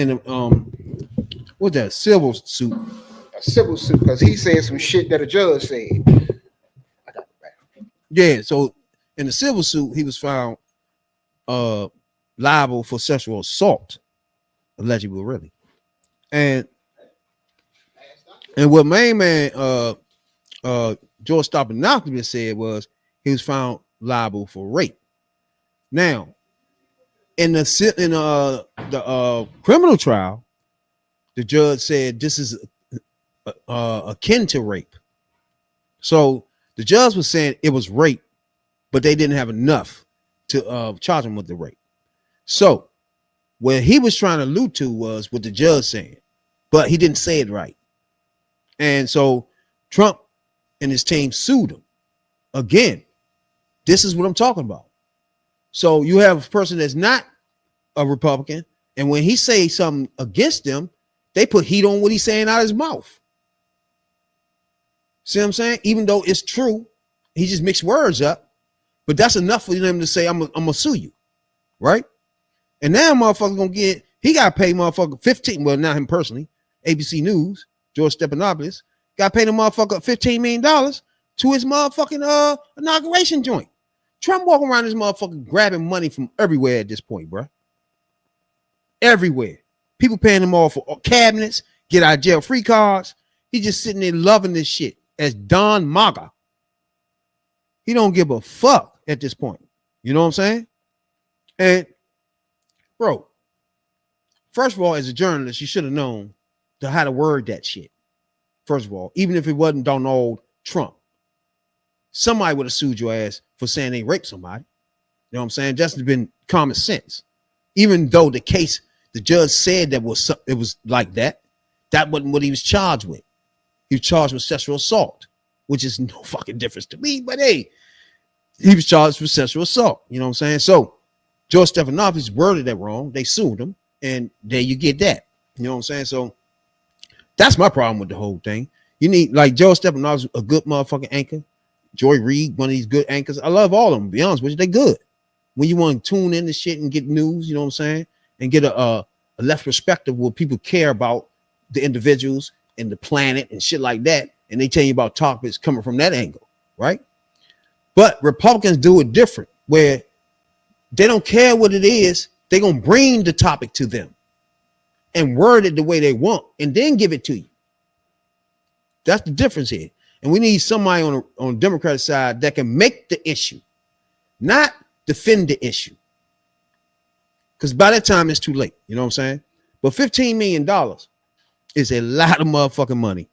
Speaker 5: that, civil suit?
Speaker 6: A civil suit, because he said some shit that a judge said.
Speaker 5: Yeah, so in the civil suit, he was found liable for sexual assault, allegedly, really. And what main man George Stephanopoulos said was he was found liable for rape. Now, in the criminal trial, the judge said this is akin to rape. So the judge was saying it was rape, but they didn't have enough to charge him with the rape. So what he was trying to allude to was what the judge saying, but he didn't say it right. And so Trump and his team sued him. Again, this is what I'm talking about. So you have a person that's not a Republican, and when he says something against them, they put heat on what he's saying out of his mouth. See what I'm saying? Even though it's true, he just mixed words up, but that's enough for them to say, I'm gonna sue you, right? And now motherfucker he got to pay motherfucker 15, well, not him personally, ABC News, George Stephanopoulos, got to pay the motherfucker $15 million to his motherfucking inauguration joint. Trump walking around this motherfucker grabbing money from everywhere at this point, bro. Everywhere. People paying him off for cabinets, get out of jail free cards. He just sitting there loving this shit as Don MAGA. He don't give a fuck at this point. You know what I'm saying? And, bro, first of all, as a journalist, you should have known how to word that shit. First of all, even if it wasn't Donald Trump, somebody would have sued your ass for saying they raped somebody. You know what I'm saying? That's been common sense. Even though the case, the judge said that it was like that, that wasn't what he was charged with. He was charged with sexual assault, which is no fucking difference to me. But hey, he was charged with sexual assault. You know what I'm saying? So George Stephanopoulos worded that wrong. They sued him, and there you get that. You know what I'm saying? So that's my problem with the whole thing. You need, like, George Stephanopoulos, a good motherfucking anchor. Joy Reid, one of these good anchors. I love all of them, to be honest with you. They good. When you want to tune in to shit and get news, you know what I'm saying? And get a left perspective where people care about the individuals and the planet and shit like that. And they tell you about topics coming from that angle, right? But Republicans do it different, where they don't care what it is. They're going to bring the topic to them and word it the way they want and then give it to you. That's the difference here. And we need somebody on the Democratic side that can make the issue, not defend the issue. Because by that time, it's too late. You know what I'm saying? But $15 million is a lot of motherfucking money.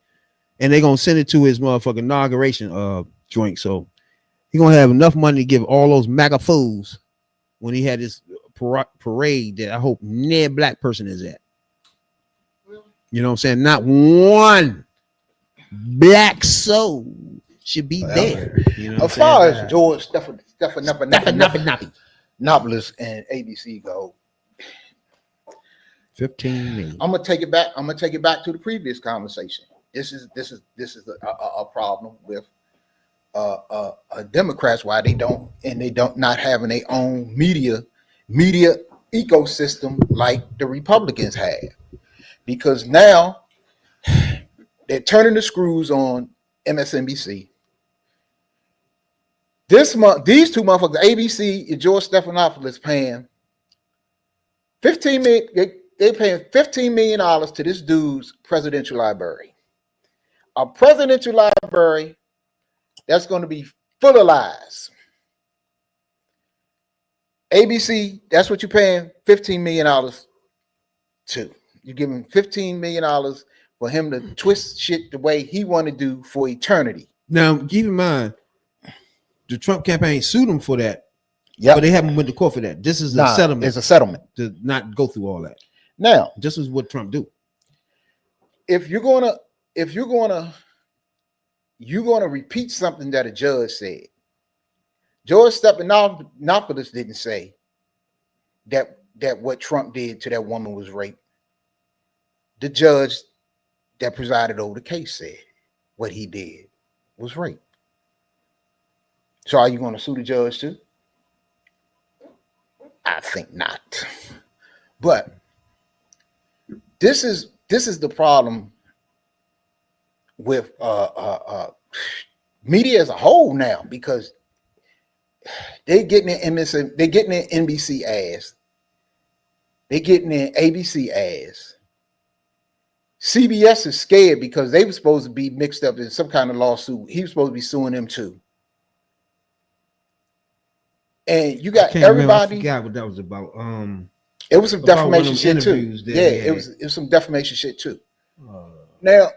Speaker 5: And they're going to send it to his motherfucking inauguration joint. So he's going to have enough money to give all those MAGA fools when he had his parade that I hope no black person is at. You know what I'm saying? Not one black soul should be there. You know,
Speaker 6: as far as George Stephanopoulos and ABC go,
Speaker 5: 15 million.
Speaker 6: I'm gonna take it back. I'm gonna take it back to the previous conversation. This is a problem with Democrats, why they don't not having their own media ecosystem like the Republicans have, because now they're turning the screws on MSNBC. This month, these two motherfuckers, ABC and George Stephanopoulos, paying $15 million. They paying $15 million to this dude's presidential library. A presidential library that's going to be full of lies. ABC, that's what you're paying $15 million to. You're giving $15 million for him to twist shit the way he want to do for eternity.
Speaker 5: Now, keep in mind, the Trump campaign sued him for that
Speaker 6: Yeah,
Speaker 5: but they haven't went to court for that. This is a settlement.
Speaker 6: It's a settlement
Speaker 5: to not go through all that.
Speaker 6: Now,
Speaker 5: this is what Trump do.
Speaker 6: If you're gonna repeat something that a judge said, George Stephanopoulos didn't say that what Trump did to that woman was rape. The judge that presided over the case said what he did was rape. So are you going to sue the judge too? I think not. But this is the problem with media as a whole now, because they getting in MSN, they getting in NBC ass, they getting in ABC ass. CBS is scared because they were supposed to be mixed up in some kind of lawsuit. He was supposed to be suing them too. And you got everybody.
Speaker 5: I forgot what that was about.
Speaker 6: It was some defamation shit too. Yeah, it was some defamation shit too. Now,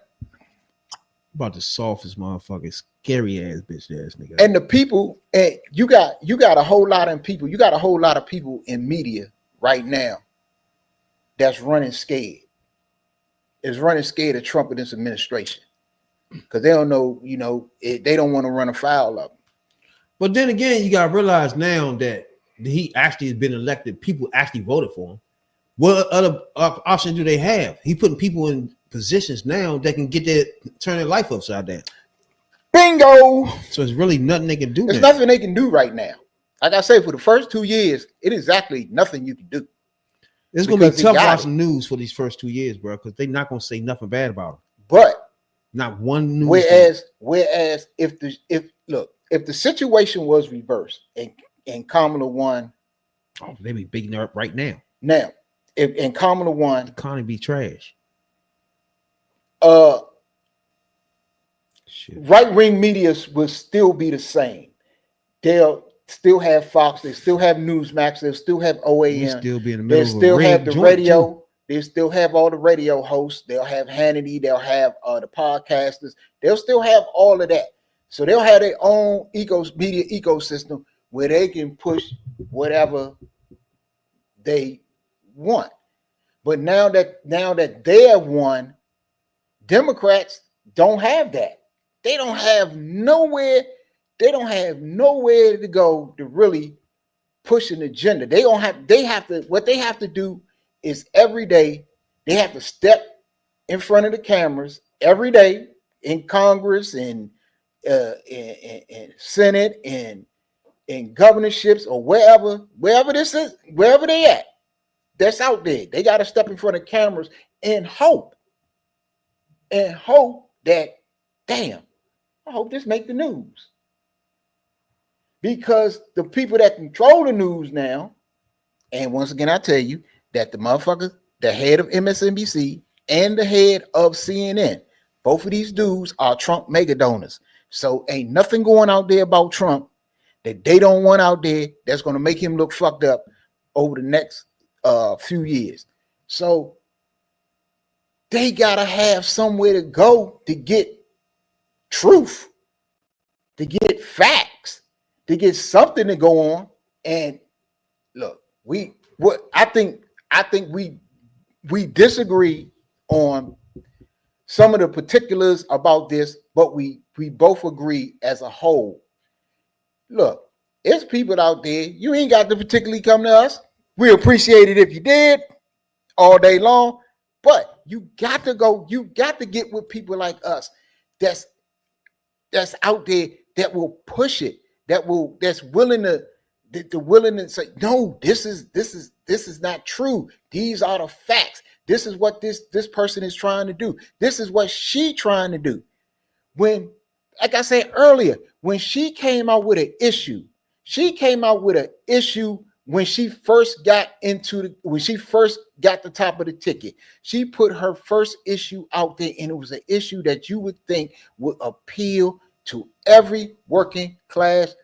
Speaker 5: about the softest motherfucking scary ass bitch ass nigga.
Speaker 6: And the people, and you got a whole lot of people. You got a whole lot of people in media right now that's running scared. Is running scared of Trump and this administration because they don't know, they don't want to run afoul of him.
Speaker 5: But then again, you got to realize now that he actually has been elected. People actually voted for him. What other options do they have? He putting people in positions now that can turn their life upside down.
Speaker 6: Bingo.
Speaker 5: So it's really nothing they can do.
Speaker 6: There's nothing they can do right now. Like I say, for the first 2 years, it is exactly nothing you can do.
Speaker 5: It's going to be tough watching news for these first 2 years, bro, because they're not going to say nothing bad about him.
Speaker 6: But
Speaker 5: not one news.
Speaker 6: Whereas if the situation was reversed and Kamala won,
Speaker 5: they be beating her up right now.
Speaker 6: Now, if Kamala won,
Speaker 5: the economy be trash.
Speaker 6: Right-wing media will still be the same. They'll still have Fox, they still have Newsmax, they'll still have OAN,
Speaker 5: still be in the middle
Speaker 6: they'll still have the radio, they still have all the radio hosts, they'll have Hannity, they'll have the podcasters, they'll still have all of that. So they'll have their own media ecosystem where they can push whatever they want. But now that they have won, Democrats don't have that. They don't have nowhere to go to really push an agenda. What they have to do is every day they have to step in front of the cameras every day in Congress and Senate and in governorships or wherever this is, wherever they at, that's out there. They got to step in front of cameras and hope that, damn, I hope this make the news. Because the people that control the news now, and once again, I tell you that the motherfucker, the head of MSNBC and the head of CNN, both of these dudes are Trump mega donors. So ain't nothing going out there about Trump that they don't want out there that's going to make him look fucked up over the next few years. So they got to have somewhere to go to get truth, to get facts, to get something to go on. And look, I think we disagree on some of the particulars about this, but we both agree as a whole. Look, it's people out there. You ain't got to particularly come to us. We appreciate it if you did all day long, but you got to go. You got to get with people like us that's out there that will push it, that's willing to say, no, this is not true. These are the facts. This is what this person is trying to do. This is what she trying to do. When, like I said earlier, when she came out with an issue, when she first got the top of the ticket. She put her first issue out there, and it was an issue that you would think would appeal to every working class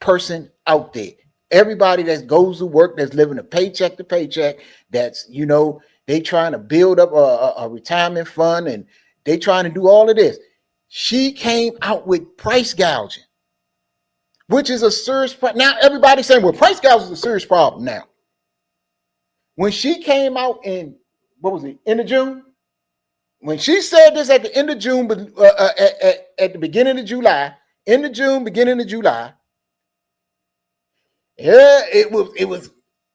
Speaker 6: person out there. Everybody that goes to work, that's living a paycheck to paycheck, that's, they trying to build up a retirement fund, and they trying to do all of this. She came out with price gouging. which is a serious problem. Now everybody's saying, well, price gouging is a serious problem now. When she came out in, what was it, end of June? When she said this at the end of June, but at the beginning of July, end of June, beginning of July, yeah, it was.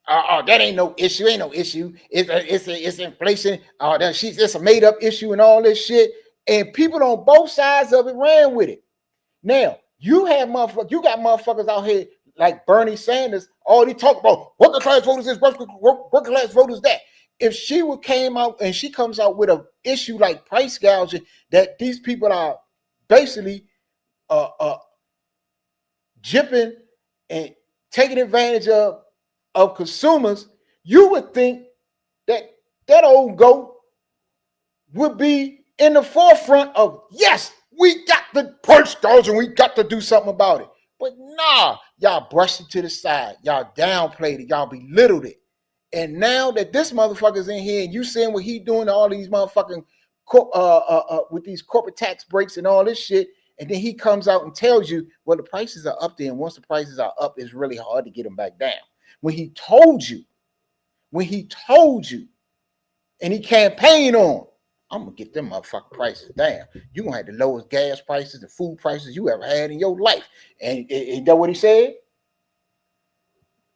Speaker 6: That ain't no issue. Ain't no issue. It's inflation. It's a made up issue and all this shit. And people on both sides of it ran with it. Now you got motherfuckers out here like Bernie Sanders. All they talk about working class voters is working class voters that. If she would came out and she comes out with an issue like price gouging, that these people are basically jipping and taking advantage of consumers, you would think that old goat would be in the forefront of, yes, we got the price gouging, we got to do something about it. But nah, y'all brushed it to the side. Y'all downplayed it. Y'all belittled it. And now that this motherfucker's in here and you seeing what he doing to all these motherfucking with these corporate tax breaks and all this shit, and then he comes out and tells you, well, the prices are up there, and once the prices are up, it's really hard to get them back down. When he told you, and he campaigned on, I'm gonna get them motherfucking prices down. You gonna have the lowest gas prices and food prices you ever had in your life. And ain't that what he said?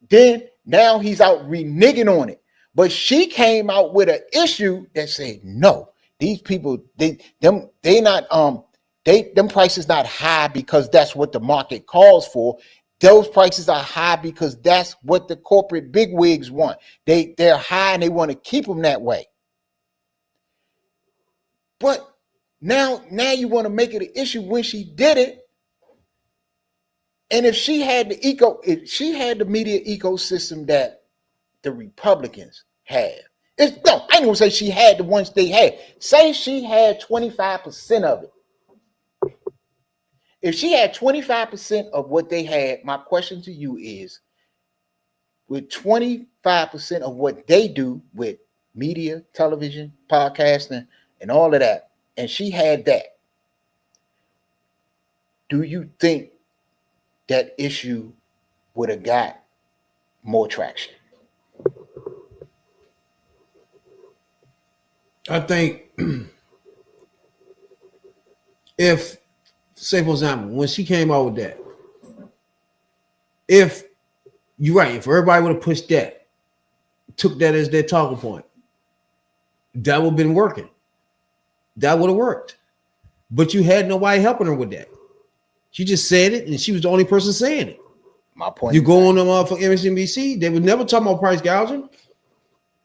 Speaker 6: Then now he's out reneging on it. But she came out with an issue that said, no, these people, them prices not high because that's what the market calls for. Those prices are high because that's what the corporate bigwigs want. They're high and they want to keep them that way. But now you want to make it an issue when she did it. And if she had the media ecosystem that the Republicans have, I ain't gonna say she had the ones they had. Say she had 25% of it. If she had 25% of what they had, my question to you is, with 25% of what they do with media, television, podcasting, and all of that, and she had that, do you think that issue would have got more traction?
Speaker 5: I think if, say for example, when she came out with that, if you're right, if everybody would have pushed that, took that as their talking point, that would have been working. That would have worked. But you had nobody helping her with that. She just said it, and she was the only person saying it.
Speaker 6: My point.
Speaker 5: You go on the motherfucking MSNBC, they would never talk about price gouging.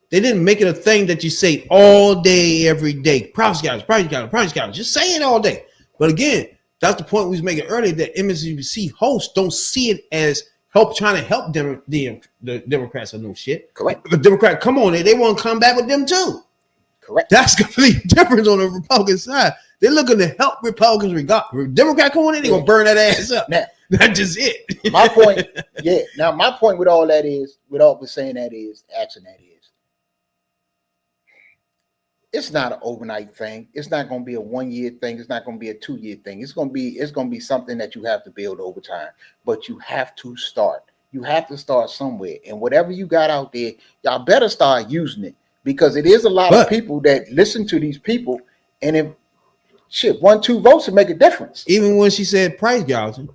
Speaker 5: They didn't make it a thing that you say all day, every day. Price gouging, price gouging, price gouging. Just say it all day. But again, that's the point we was making earlier, that MSNBC hosts don't see it as trying to help them, the Democrats or no shit.
Speaker 6: Correct.
Speaker 5: The Democrat, come on, they want to come back with them too.
Speaker 6: Correct.
Speaker 5: That's completely different on the Republican side. They're looking to help Republicans. Democrat come on in, they're gonna burn that ass up.
Speaker 6: Now,
Speaker 5: that's just it.
Speaker 6: My point, yeah. Now, my point with all that is, with all saying that is, asking that is, it's not an overnight thing. It's not going to be a 1 year thing. It's not going to be a 2 year thing. It's going to be something that you have to build over time. But you have to start. You have to start somewhere. And whatever you got out there, y'all better start using it, because it is a lot of people that listen to these people, and if 1-2 votes would make a difference.
Speaker 5: Even when she said price gouging,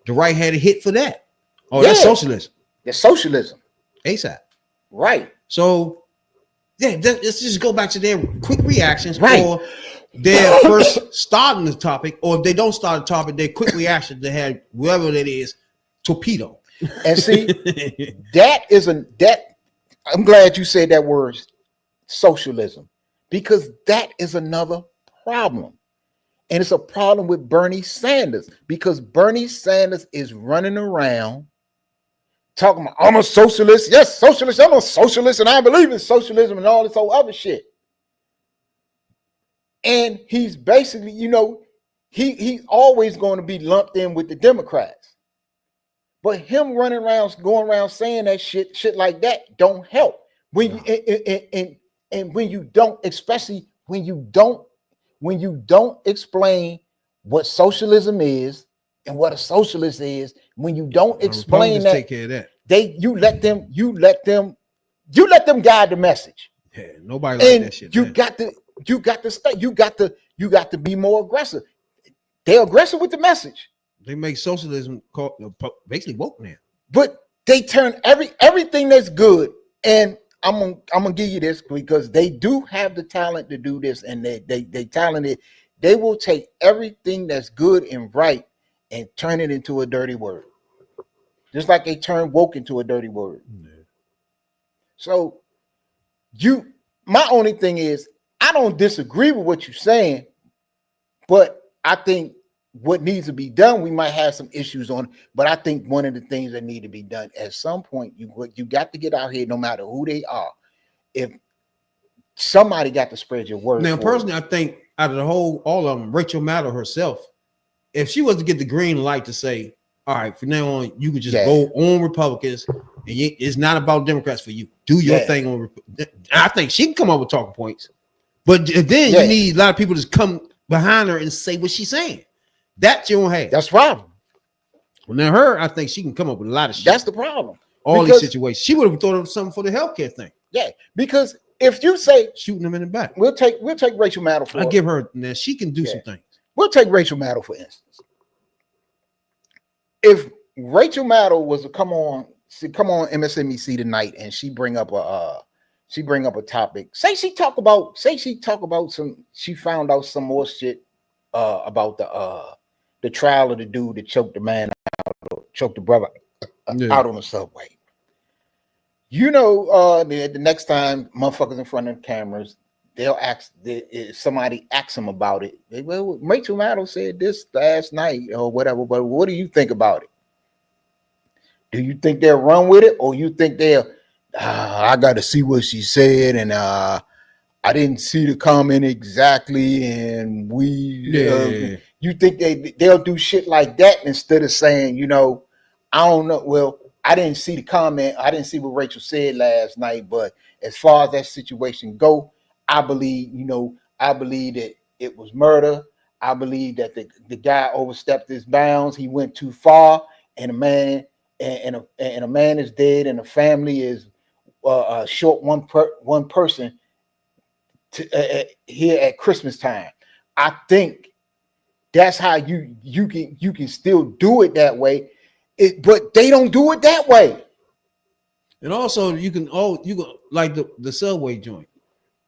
Speaker 5: the right had a hit for that. Oh, yeah. That's socialism.
Speaker 6: That's socialism.
Speaker 5: ASAP.
Speaker 6: Right.
Speaker 5: So, yeah, let's just go back to their quick reactions
Speaker 6: for
Speaker 5: their first starting the topic, or if they don't start the topic, their quick reaction to have whoever that is torpedo.
Speaker 6: And see, I'm glad you said that word, socialism, because that is another problem. And it's a problem with Bernie Sanders, because Bernie Sanders is running around talking about, I'm a socialist. Yes, socialist. I'm a socialist, and I believe in socialism and all this whole other shit. And he's basically, he's always going to be lumped in with the Democrats. But him running around, going around saying that shit like that don't help. When you, and when you don't, especially when you don't explain what socialism is and what a socialist is, when you don't explain
Speaker 5: Republicans take
Speaker 6: that,
Speaker 5: care of that.
Speaker 6: you let them guide the message.
Speaker 5: Yeah, nobody like
Speaker 6: And
Speaker 5: that shit.
Speaker 6: you
Speaker 5: Man.
Speaker 6: got to stay. You got to be more aggressive. They're aggressive with the message,
Speaker 5: They make socialism basically woke now.
Speaker 6: but they turn everything that's good. And I'm gonna give you this because they do have the talent to do this, and they talented. They will take everything that's good and right and turn it into a dirty word, just like they turn woke into a dirty word.
Speaker 5: Yeah.
Speaker 6: So my only thing is, I don't disagree with what you're saying, but I think what needs to be done, we might have some issues on, but I think one of the things that need to be done at some point, you got to get out here, no matter who they are. If somebody got to spread your word.
Speaker 5: Now, personally, I think out of all of them, Rachel Maddow herself, if she was to get the green light to say, all right, from now on, you could just go on Republicans, and it's not about Democrats for you. Do your thing on. I think she can come up with talking points, but then you need a lot of people to come behind her and say what she's saying. That you don't have.
Speaker 6: That's right.
Speaker 5: Well, now I think she can come up with a lot of shit.
Speaker 6: That's the problem.
Speaker 5: All these situations. She would have thought of something for the healthcare thing.
Speaker 6: Yeah, because if you say
Speaker 5: shooting them in the back,
Speaker 6: we'll take Rachel Maddow for.
Speaker 5: I give her now. She can do some things.
Speaker 6: We'll take Rachel Maddow for instance. If Rachel Maddow was to come on MSNBC tonight and she bring up a topic, say she talk about she found out some more shit about the trial of the dude that choked the brother out on the subway. You know, the next time motherfuckers in front of the cameras, they'll ask somebody asks them about it. Well, Rachel Maddow said this last night or whatever, but what do you think about it? Do you think they'll run with it, or you think I got to see what she said, and I didn't see the comment exactly, and you think they'll do shit like that instead of saying, you know, I don't know. Well, I didn't see the comment. I didn't see what Rachel said last night, but as far as that situation go, I believe that it was murder. I believe that the guy overstepped his bounds. He went too far, and a man is dead, and the family is short one person here at Christmas time. I think that's how you can still do it that way. But they don't do it that way.
Speaker 5: And also, you can like the subway joint.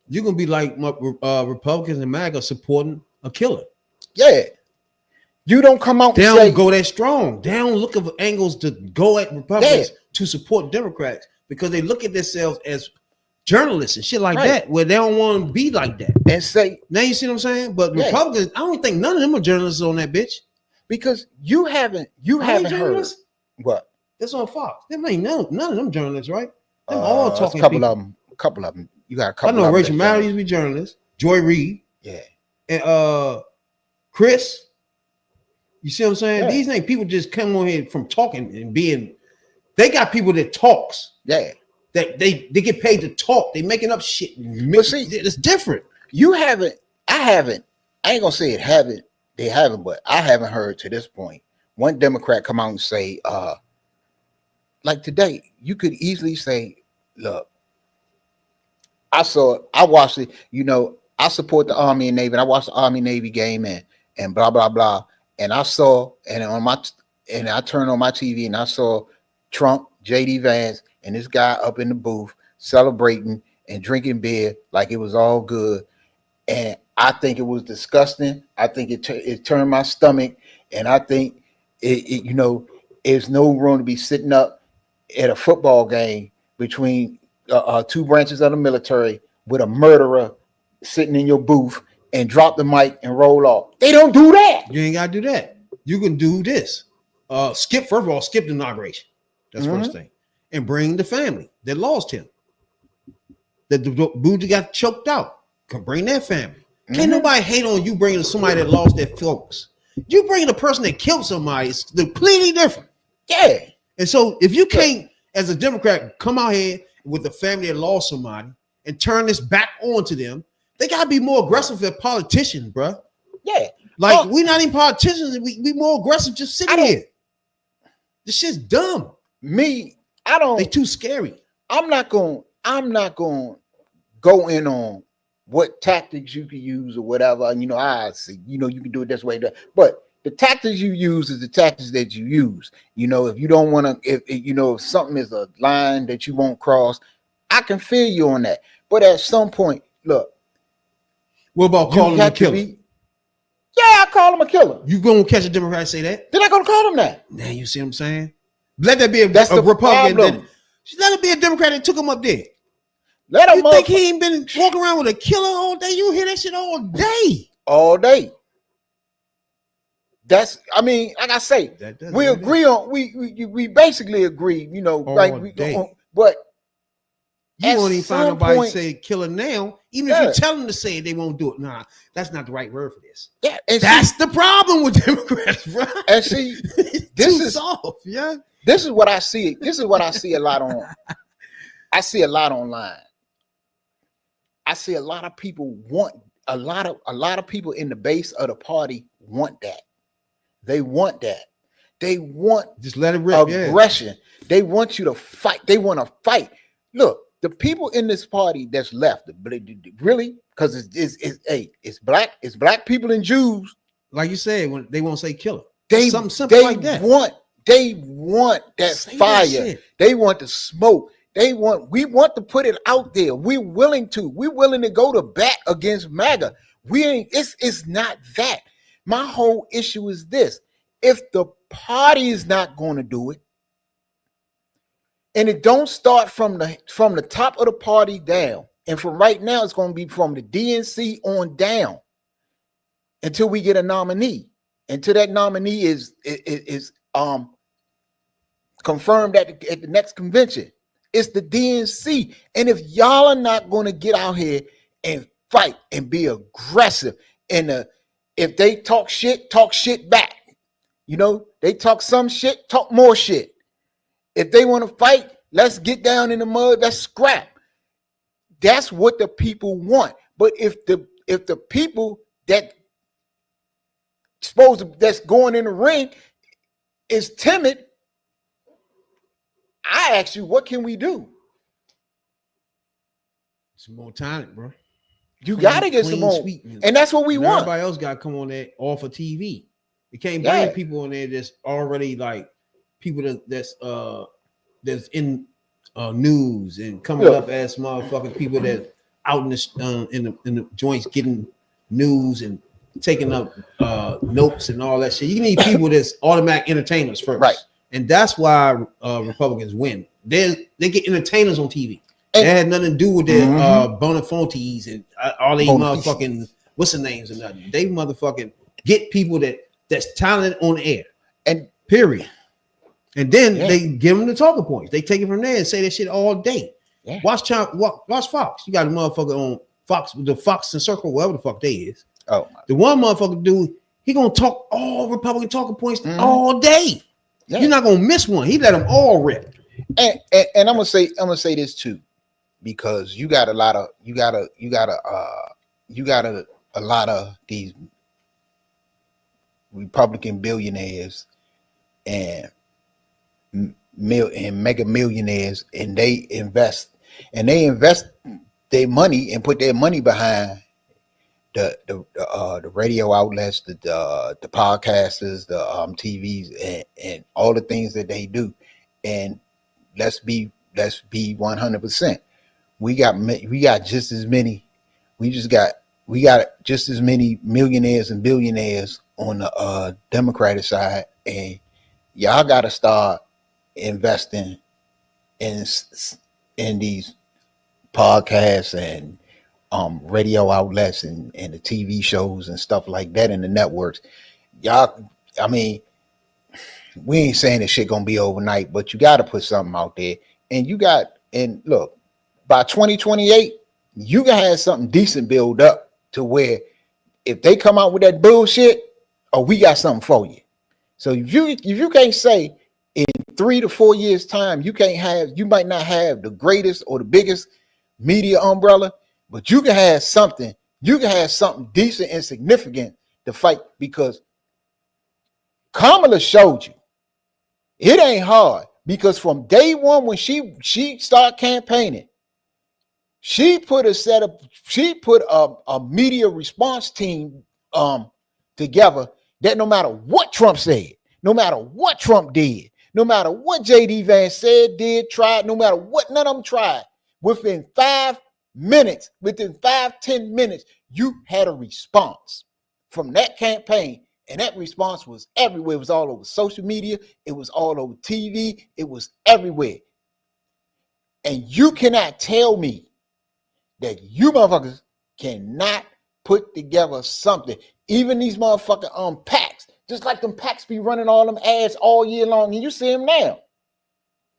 Speaker 5: You can be like Republicans and MAGA supporting a killer.
Speaker 6: Yeah, you don't come out.
Speaker 5: They don't go that strong. They don't look at angles to go at Republicans to support Democrats because they look at themselves as journalists and shit like that, where they don't want to be like that
Speaker 6: and say.
Speaker 5: Now you see what I'm saying? But Republicans, I don't think none of them are journalists on that bitch.
Speaker 6: Because you haven't heard what?
Speaker 5: That's on Fox. Them ain't none of them journalists, right? Them all talking.
Speaker 6: A couple of them. You got a couple.
Speaker 5: I know Rachel Maddow used to be journalist. Joy Reid.
Speaker 6: Yeah.
Speaker 5: And Chris. You see what I'm saying? Yeah. These ain't people just come on here from talking and being. They got people that talks.
Speaker 6: Yeah.
Speaker 5: That they get paid to talk. They making up shit. But see, it's different.
Speaker 6: You haven't. I haven't. I ain't gonna say it haven't. They haven't, but I haven't heard to this point one Democrat come out and say, like today, you could easily say, look, I watched it, you know, I support the Army and Navy, and I watched the Army Navy game and blah, blah, blah. And I saw, and I turned on my TV and I saw Trump, JD Vance, and this guy up in the booth celebrating and drinking beer like it was all good. And I think it was disgusting. I think it turned my stomach, and I think it you know, there's no room to be sitting up at a football game between two branches of the military with a murderer sitting in your booth and drop the mic and roll off. They don't do that.
Speaker 5: You ain't gotta do that. You can do this. Skip the inauguration. That's first thing, and bring the family that lost him. That the dude got choked out. Can bring that family. Can't nobody hate on you bringing somebody that lost their folks. You bringing a person that killed somebody is completely different.
Speaker 6: Yeah.
Speaker 5: And so if you can't, as a Democrat, come out here with the family that lost somebody and turn this back on to them, they gotta be more aggressive as politicians, bro.
Speaker 6: Yeah.
Speaker 5: Like we're not even politicians. We more aggressive just sitting here. This shit's dumb. They too scary.
Speaker 6: I'm not going to go in on what tactics you can use or whatever. I see, you can do it this way, but the tactics you use is the tactics that you use. If you don't want to, if something is a line that you won't cross, I can feel you on that. But at some point, look.
Speaker 5: What about calling him a killer?
Speaker 6: Yeah, I call him a killer.
Speaker 5: You gonna catch a Democrat say that?
Speaker 6: They're not gonna call him that.
Speaker 5: Now you see what I'm saying? Let that be a Republican. Let it be a Democrat that took him up there. You think he ain't been walking around with a killer all day? You hear that shit all day.
Speaker 6: All day. Like I say, we agree on we basically agree, but
Speaker 5: you won't even find nobody say killer now, even if you tell them to say it, they won't do it. Nah, that's not the right word for this.
Speaker 6: Yeah,
Speaker 5: that's the problem with Democrats, bro.
Speaker 6: And see, this is
Speaker 5: soft, yeah.
Speaker 6: This is what I see. This is what I see a lot on. I see a lot online. I see a lot of people want a lot of people in the base of the party want that. They want that. They want
Speaker 5: just let it rip,
Speaker 6: aggression. Yeah. They want you to fight. They want to fight. Look, the people in this party that's left, really, because it's black people and Jews.
Speaker 5: Like you said, when they won't say killer.
Speaker 6: Something simple like that. They want that fire. That they want the smoke. We want to put it out there. We're willing to go to bat against MAGA. It's not that. My whole issue is this. If the party is not going to do it, and it don't start from the top of the party down, and from right now it's going to be from the DNC on down until we get a nominee. Until that nominee is confirmed at the next convention. It's the DNC. And if y'all are not going to get out here and fight and be aggressive, and if they talk shit back. They talk some shit, talk more shit. If they want to fight, let's get down in the mud, let's scrap. That's what the people want. But if the people that's going in the ring is timid, I ask you, what can we do?
Speaker 5: Some more talent, bro.
Speaker 6: You gotta get some more, and that's what we want.
Speaker 5: Everybody else got to come on there off of TV. You can't bring people on there that's already like people that's in news and coming up as motherfucking people that out in the joints getting news and taking up notes and all that shit. You need people that's automatic entertainers first,
Speaker 6: right?
Speaker 5: And that's why Republicans win. They get entertainers on TV. That had nothing to do with their Bonafontes and all these motherfucking what's the names and nothing. They motherfucking get people that's talented on the air. And period. And then they give them the talking points. They take it from there and say that shit all day. Yeah. Watch Fox. You got a motherfucker on Fox, the Fox and Circle, whatever the fuck they is.
Speaker 6: Oh,
Speaker 5: the one motherfucker dude, he gonna talk all Republican talking points all day. Yeah. You're not gonna miss one. He let them all rip.
Speaker 6: And I'm gonna say this too, because you got a lot of these Republican billionaires and mega millionaires, and they invest their money and put their money behind the radio outlets, the podcasters, the TVs, and all the things that they do. And let's be 100%. We got just as many. We got just as many millionaires and billionaires on the Democratic side, and y'all got to start investing in these podcasts and radio outlets and the TV shows and stuff like that, and the networks. Y'all, I mean, we ain't saying this shit gonna be overnight, but you got to put something out there. And look, by 2028, you can have something decent build up to where if they come out with that bullshit, we got something for you. So if you can't say in 3 to 4 years time, you might not have the greatest or the biggest media umbrella, but you can have something decent and significant to fight, because Kamala showed you it ain't hard, because from day one when she started campaigning, she put a media response team together that no matter what Trump said, no matter what Trump did, no matter what JD Vance said, did, tried, no matter what none of them tried, within 10 minutes, you had a response from that campaign. And that response was everywhere. It was all over social media. It was all over TV. It was everywhere. And you cannot tell me that you motherfuckers cannot put together something. Even these motherfucking PACs, just like them PACs be running all them ads all year long, and you see them now,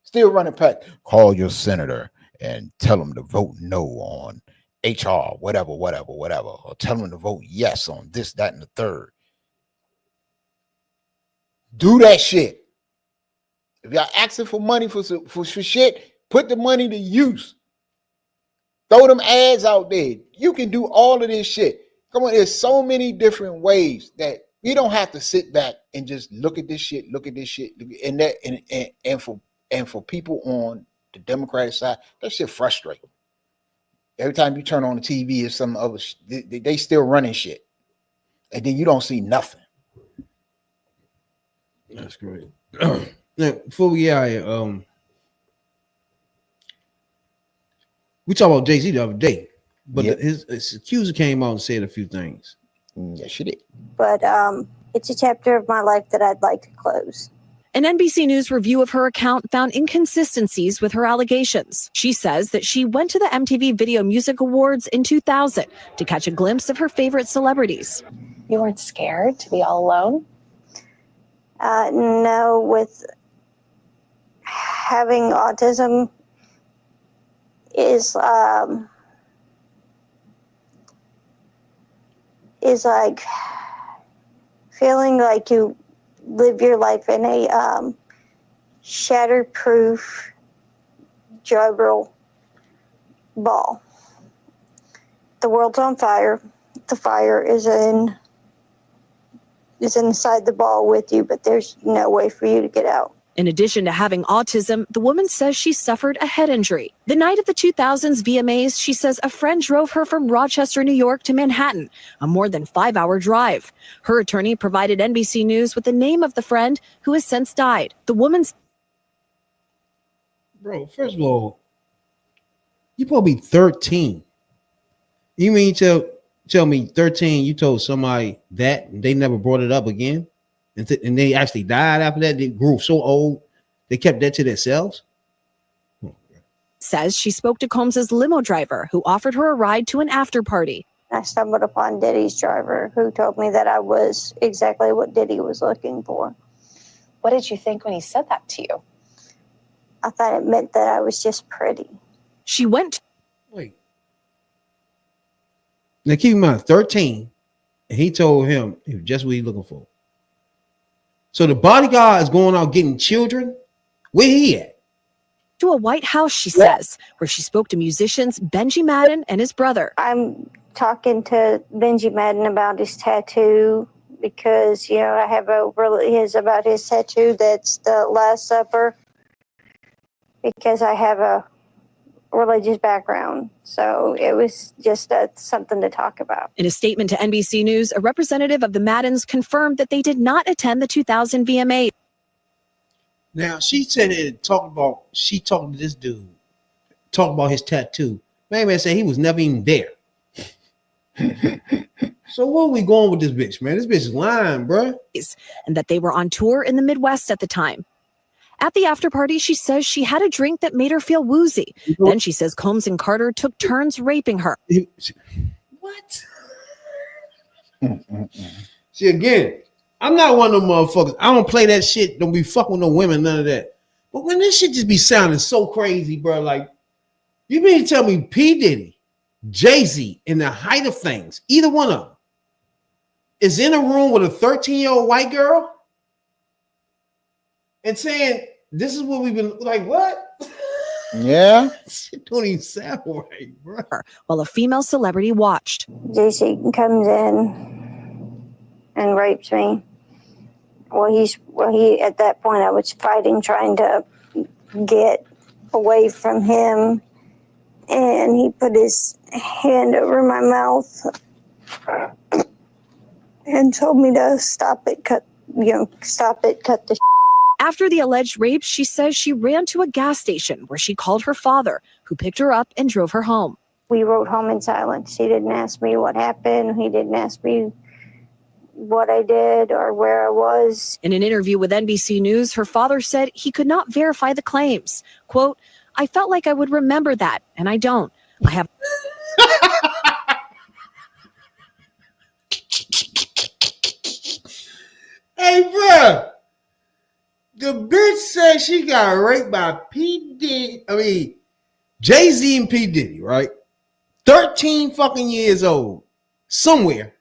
Speaker 6: still running PAC. Call your senator and tell them to vote no on HR, whatever, or tell them to vote yes on this, that, and the third. Do that shit. If y'all asking for money for shit, put the money to use. Throw them ads out there. You can do all of this shit. Come on, there's so many different ways that you don't have to sit back and just look at this shit. And for people on the Democratic side, that shit frustrating. Every time you turn on the TV, it's some other they still running shit, and then you don't see nothing.
Speaker 5: That's great. Now, before we get out here, we talked about Jay-Z the other day, but
Speaker 6: Yep.
Speaker 5: his accuser came out and said a few things.
Speaker 6: Yes, she did.
Speaker 7: But it's a chapter of my life that I'd like to close.
Speaker 8: An NBC News review of her account found inconsistencies with her allegations. She says that she went to the MTV Video Music Awards in 2000 to catch a glimpse of her favorite celebrities.
Speaker 9: You weren't scared to be all alone?
Speaker 7: No, with having autism is like feeling like you live your life in a shatterproof juggle ball. The world's on fire. The fire is inside the ball with you, but there's no way for you to get out.
Speaker 8: In addition to having autism, the woman says she suffered a head injury. The night of the 2000s VMAs, she says a friend drove her from Rochester, New York to Manhattan, a more than 5-hour drive. Her attorney provided NBC News with the name of the friend who has since died. The woman's...
Speaker 5: Bro, first of all, you probably 13. You mean tell me 13 you told somebody that and they never brought it up again? And they actually died after that? They grew so old, they kept that to themselves?
Speaker 8: Says she spoke to Combs's limo driver who offered her a ride to an after party.
Speaker 7: I stumbled upon Diddy's driver, who told me that I was exactly what Diddy was looking for.
Speaker 9: What did you think when he said that to you?
Speaker 7: I thought it meant that I was just pretty.
Speaker 8: She went...
Speaker 5: Wait. Now keep in mind, 13, and he told him it was just what he's looking for. So the bodyguard is going out getting children? Where he at?
Speaker 8: To a White House, she says, where she spoke to musicians Benji Madden and his brother.
Speaker 7: I'm talking to Benji Madden about his tattoo because, you know, I have about his tattoo that's the Last Supper, because I have a religious background. So it was just something to talk about.
Speaker 8: In a statement to NBC News, a representative of the Maddens confirmed that they did not attend the 2000 VMA.
Speaker 5: Now, she said she talked to this dude, talked about his tattoo. Man said he was never even there. So where are we going with this bitch, man? This bitch is lying, bro.
Speaker 8: And that they were on tour in the Midwest at the time. At the after party, she says she had a drink that made her feel woozy. Then she says Combs and Carter took turns raping her.
Speaker 5: What? See, again, I'm not one of them motherfuckers. I don't play that shit. Don't be fucking with no women, none of that. But when this shit just be sounding so crazy, bro, like, you mean to tell me P. Diddy, Jay-Z, in the height of things, either one of them, is in a room with a 13-year-old white girl and saying, this is what we've been, like, what?
Speaker 6: Yeah.
Speaker 5: Shit don't even sound right, bro.
Speaker 8: While a female celebrity watched.
Speaker 7: JC comes in and raped me. He at that point I was fighting, trying to get away from him, and he put his hand over my mouth and told me to stop it, cut the.
Speaker 8: After the alleged rape, she says she ran to a gas station where she called her father, who picked her up and drove her home.
Speaker 7: We rode home in silence. He didn't ask me what happened. He didn't ask me what I did or where I was.
Speaker 8: In an interview with NBC News, her father said he could not verify the claims. Quote, "I felt like I would remember that, and I don't. I have..."
Speaker 5: Hey, bro. The bitch said she got raped by Jay-Z and P. Diddy, right? 13 fucking years old. Somewhere.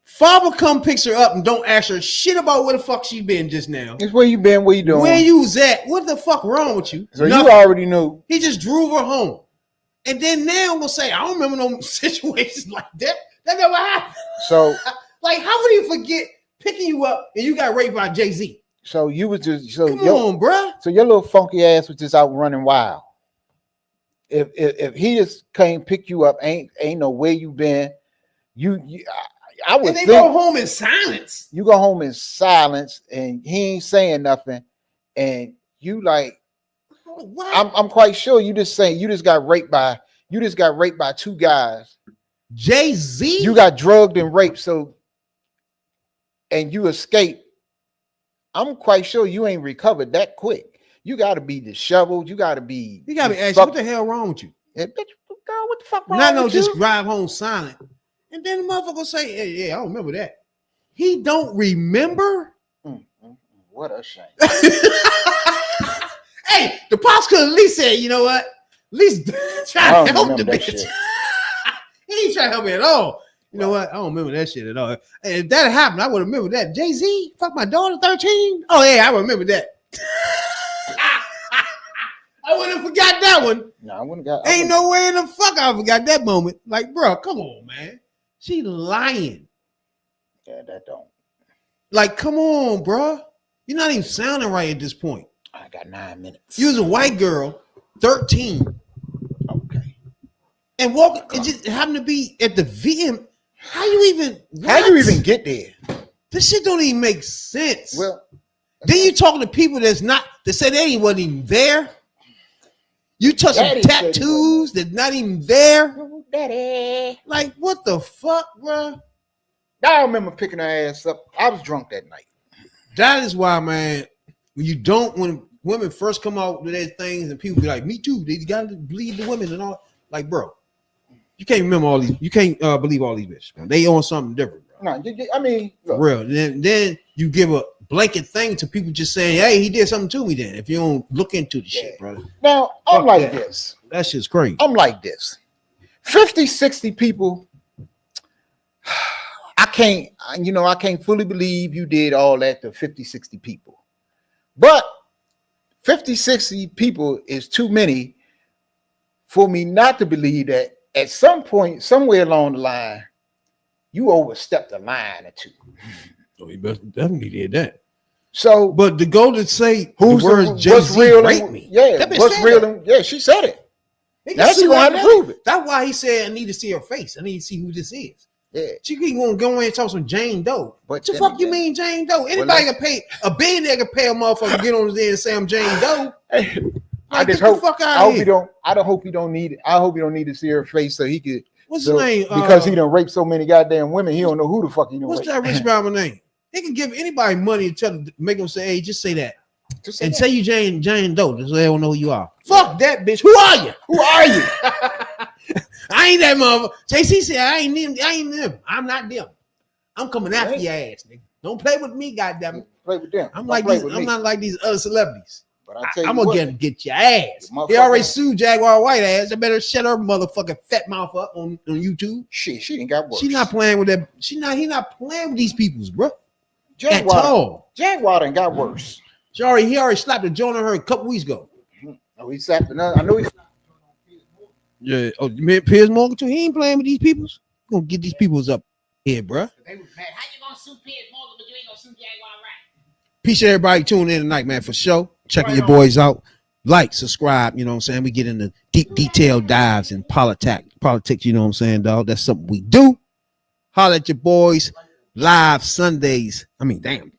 Speaker 5: Father come picks her up and don't ask her shit about where the fuck she been just now.
Speaker 6: It's where you been, where you doing?
Speaker 5: Where you was at? What the fuck wrong with you?
Speaker 6: So Nothing. You already knew.
Speaker 5: He just drove her home. And then now we'll say, I don't remember no situations like that. That never happened.
Speaker 6: So,
Speaker 5: like, how would you forget picking you up and you got raped by Jay-Z?
Speaker 6: So you was just
Speaker 5: come on, bruh.
Speaker 6: So your little funky ass was just out running wild. If he just can't pick you up, ain't know where you been. I would think
Speaker 5: go home in silence.
Speaker 6: You go home in silence, and he ain't saying nothing, and you like, what? I'm quite sure you just got raped by two guys.
Speaker 5: Jay-Z.
Speaker 6: You got drugged and raped, and you escaped. I'm quite sure you ain't recovered that quick. You got to be disheveled. You got to be
Speaker 5: asking, what the hell wrong with you?
Speaker 6: Yeah, bitch, girl, what the fuck wrong with you?
Speaker 5: Just drive home silent. And then the motherfucker say, hey, yeah, I don't remember that. He don't remember?
Speaker 6: What a shame.
Speaker 5: Hey, the pops could at least say, you know what? At least try to help the bitch. He ain't trying to help me at all. You know what? I don't remember that shit at all. And if that happened, I would remember that. Jay-Z, fuck my daughter, 13? Oh, yeah, I remember that. I wouldn't have forgot that one.
Speaker 6: No, I wouldn't got.
Speaker 5: Ain't no way in the fuck I forgot that moment. Like, bro, come on, man. She lying.
Speaker 6: Yeah, that don't.
Speaker 5: Like, come on, bro. You're not even sounding right at this point.
Speaker 6: I got 9 minutes.
Speaker 5: You was a white girl, 13.
Speaker 6: Okay.
Speaker 5: And it just happened to be at the VM. How you even
Speaker 6: get there?
Speaker 5: This shit don't even make sense.
Speaker 6: Well,
Speaker 5: then you talking to people that say they wasn't even there. You touching tattoos that's not even there.
Speaker 6: Daddy.
Speaker 5: Like, what the fuck, bro?
Speaker 6: I remember picking her ass up. I was drunk that night.
Speaker 5: That is why, man, when women first come out with their things and people be like, me too, they gotta believe the women and all. Like, bro, you can't remember all these. You can't believe all these bitches, man. They on something different, bro.
Speaker 6: No, I mean, look.
Speaker 5: Real. Then you give a blanket thing to people just saying, hey, he did something to me then. If you don't look into the shit, brother.
Speaker 6: Now, I'm like this.
Speaker 5: That shit's crazy.
Speaker 6: I'm like this. 50, 60 people. I can't fully believe you did all that to 50, 60 people. But 50, 60 people is too many for me not to believe that at some point, somewhere along the line, you overstepped a line or two.
Speaker 5: Oh, he definitely did that.
Speaker 6: So,
Speaker 5: but to go to say who's the words Jay-Z raped me.
Speaker 6: Yeah, what's real? Yeah, she said it. Now she gonna have to prove it.
Speaker 5: That's why he said I need to see her face. I need to see who this is.
Speaker 6: Yeah,
Speaker 5: she keep gonna go in and talk some Jane Doe. What the fuck you mean Jane Doe? Anybody can pay a billionaire can pay a motherfucker to get on there and say I'm Jane Doe.
Speaker 6: I just hope. I hope he don't need it. I hope he don't need to see her face so he could.
Speaker 5: What's his name?
Speaker 6: Because he done raped so many goddamn women, he don't know who the fuck he done
Speaker 5: What's
Speaker 6: raped.
Speaker 5: that rich rapper name? He can give anybody money to make them say, "Hey, just say that." And say you Jane Doe, so they don't know who you are. Fuck that bitch. Who are you?
Speaker 6: Who are you?
Speaker 5: I ain't that motherfucker. JC said I ain't them. I'm not them. I'm coming after your ass, nigga. Don't play with me, goddamn it.
Speaker 6: Play with them.
Speaker 5: I'm not like these other celebrities.
Speaker 6: But I'm
Speaker 5: gonna get your ass. He already sued Jaguar White ass. I better shut her motherfucking fat mouth up on YouTube.
Speaker 6: Shit, she ain't got worse.
Speaker 5: She not playing with that. He not playing with these peoples, bro.
Speaker 6: Jaguar,
Speaker 5: at all.
Speaker 6: Jaguar done got worse.
Speaker 5: He already slapped a joint on her a couple weeks ago.
Speaker 6: Oh, he slapped another. I know he.
Speaker 5: Yeah. Oh, Piers Morgan too. He ain't playing with these peoples. Gonna get these peoples up here, bro.
Speaker 6: They was mad. How you
Speaker 5: Appreciate everybody tuning in tonight, man, for sure. Checking your boys out. Like, subscribe, you know what I'm saying? We get into deep, detailed dives in politics, you know what I'm saying, dog? That's something we do. Holler at your boys. Live Sundays.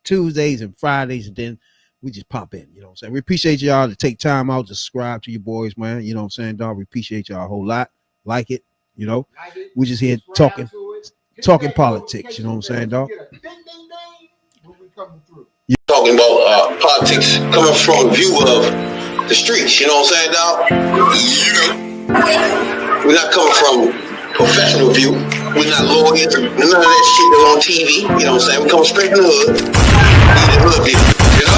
Speaker 5: Tuesdays and Fridays, and then we just pop in, you know what I'm saying? We appreciate y'all to take time out to subscribe to your boys, man. You know what I'm saying, dog? We appreciate y'all a whole lot. Like it, you know? We just here talking politics, you know what I'm saying, dog?
Speaker 4: Talking about politics coming from a view of the streets, you know what I'm saying, dog? We're not coming from professional view. We're not lawyers, none of that shit that's on TV, you know what I'm saying? We come straight from the hood. We the hood view, you know?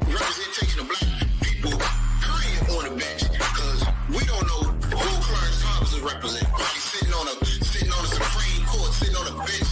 Speaker 4: Representation of black people, period, on the bench, because we don't know who Clarence Thomas is representing. He's sitting on a Supreme Court, sitting on a bench.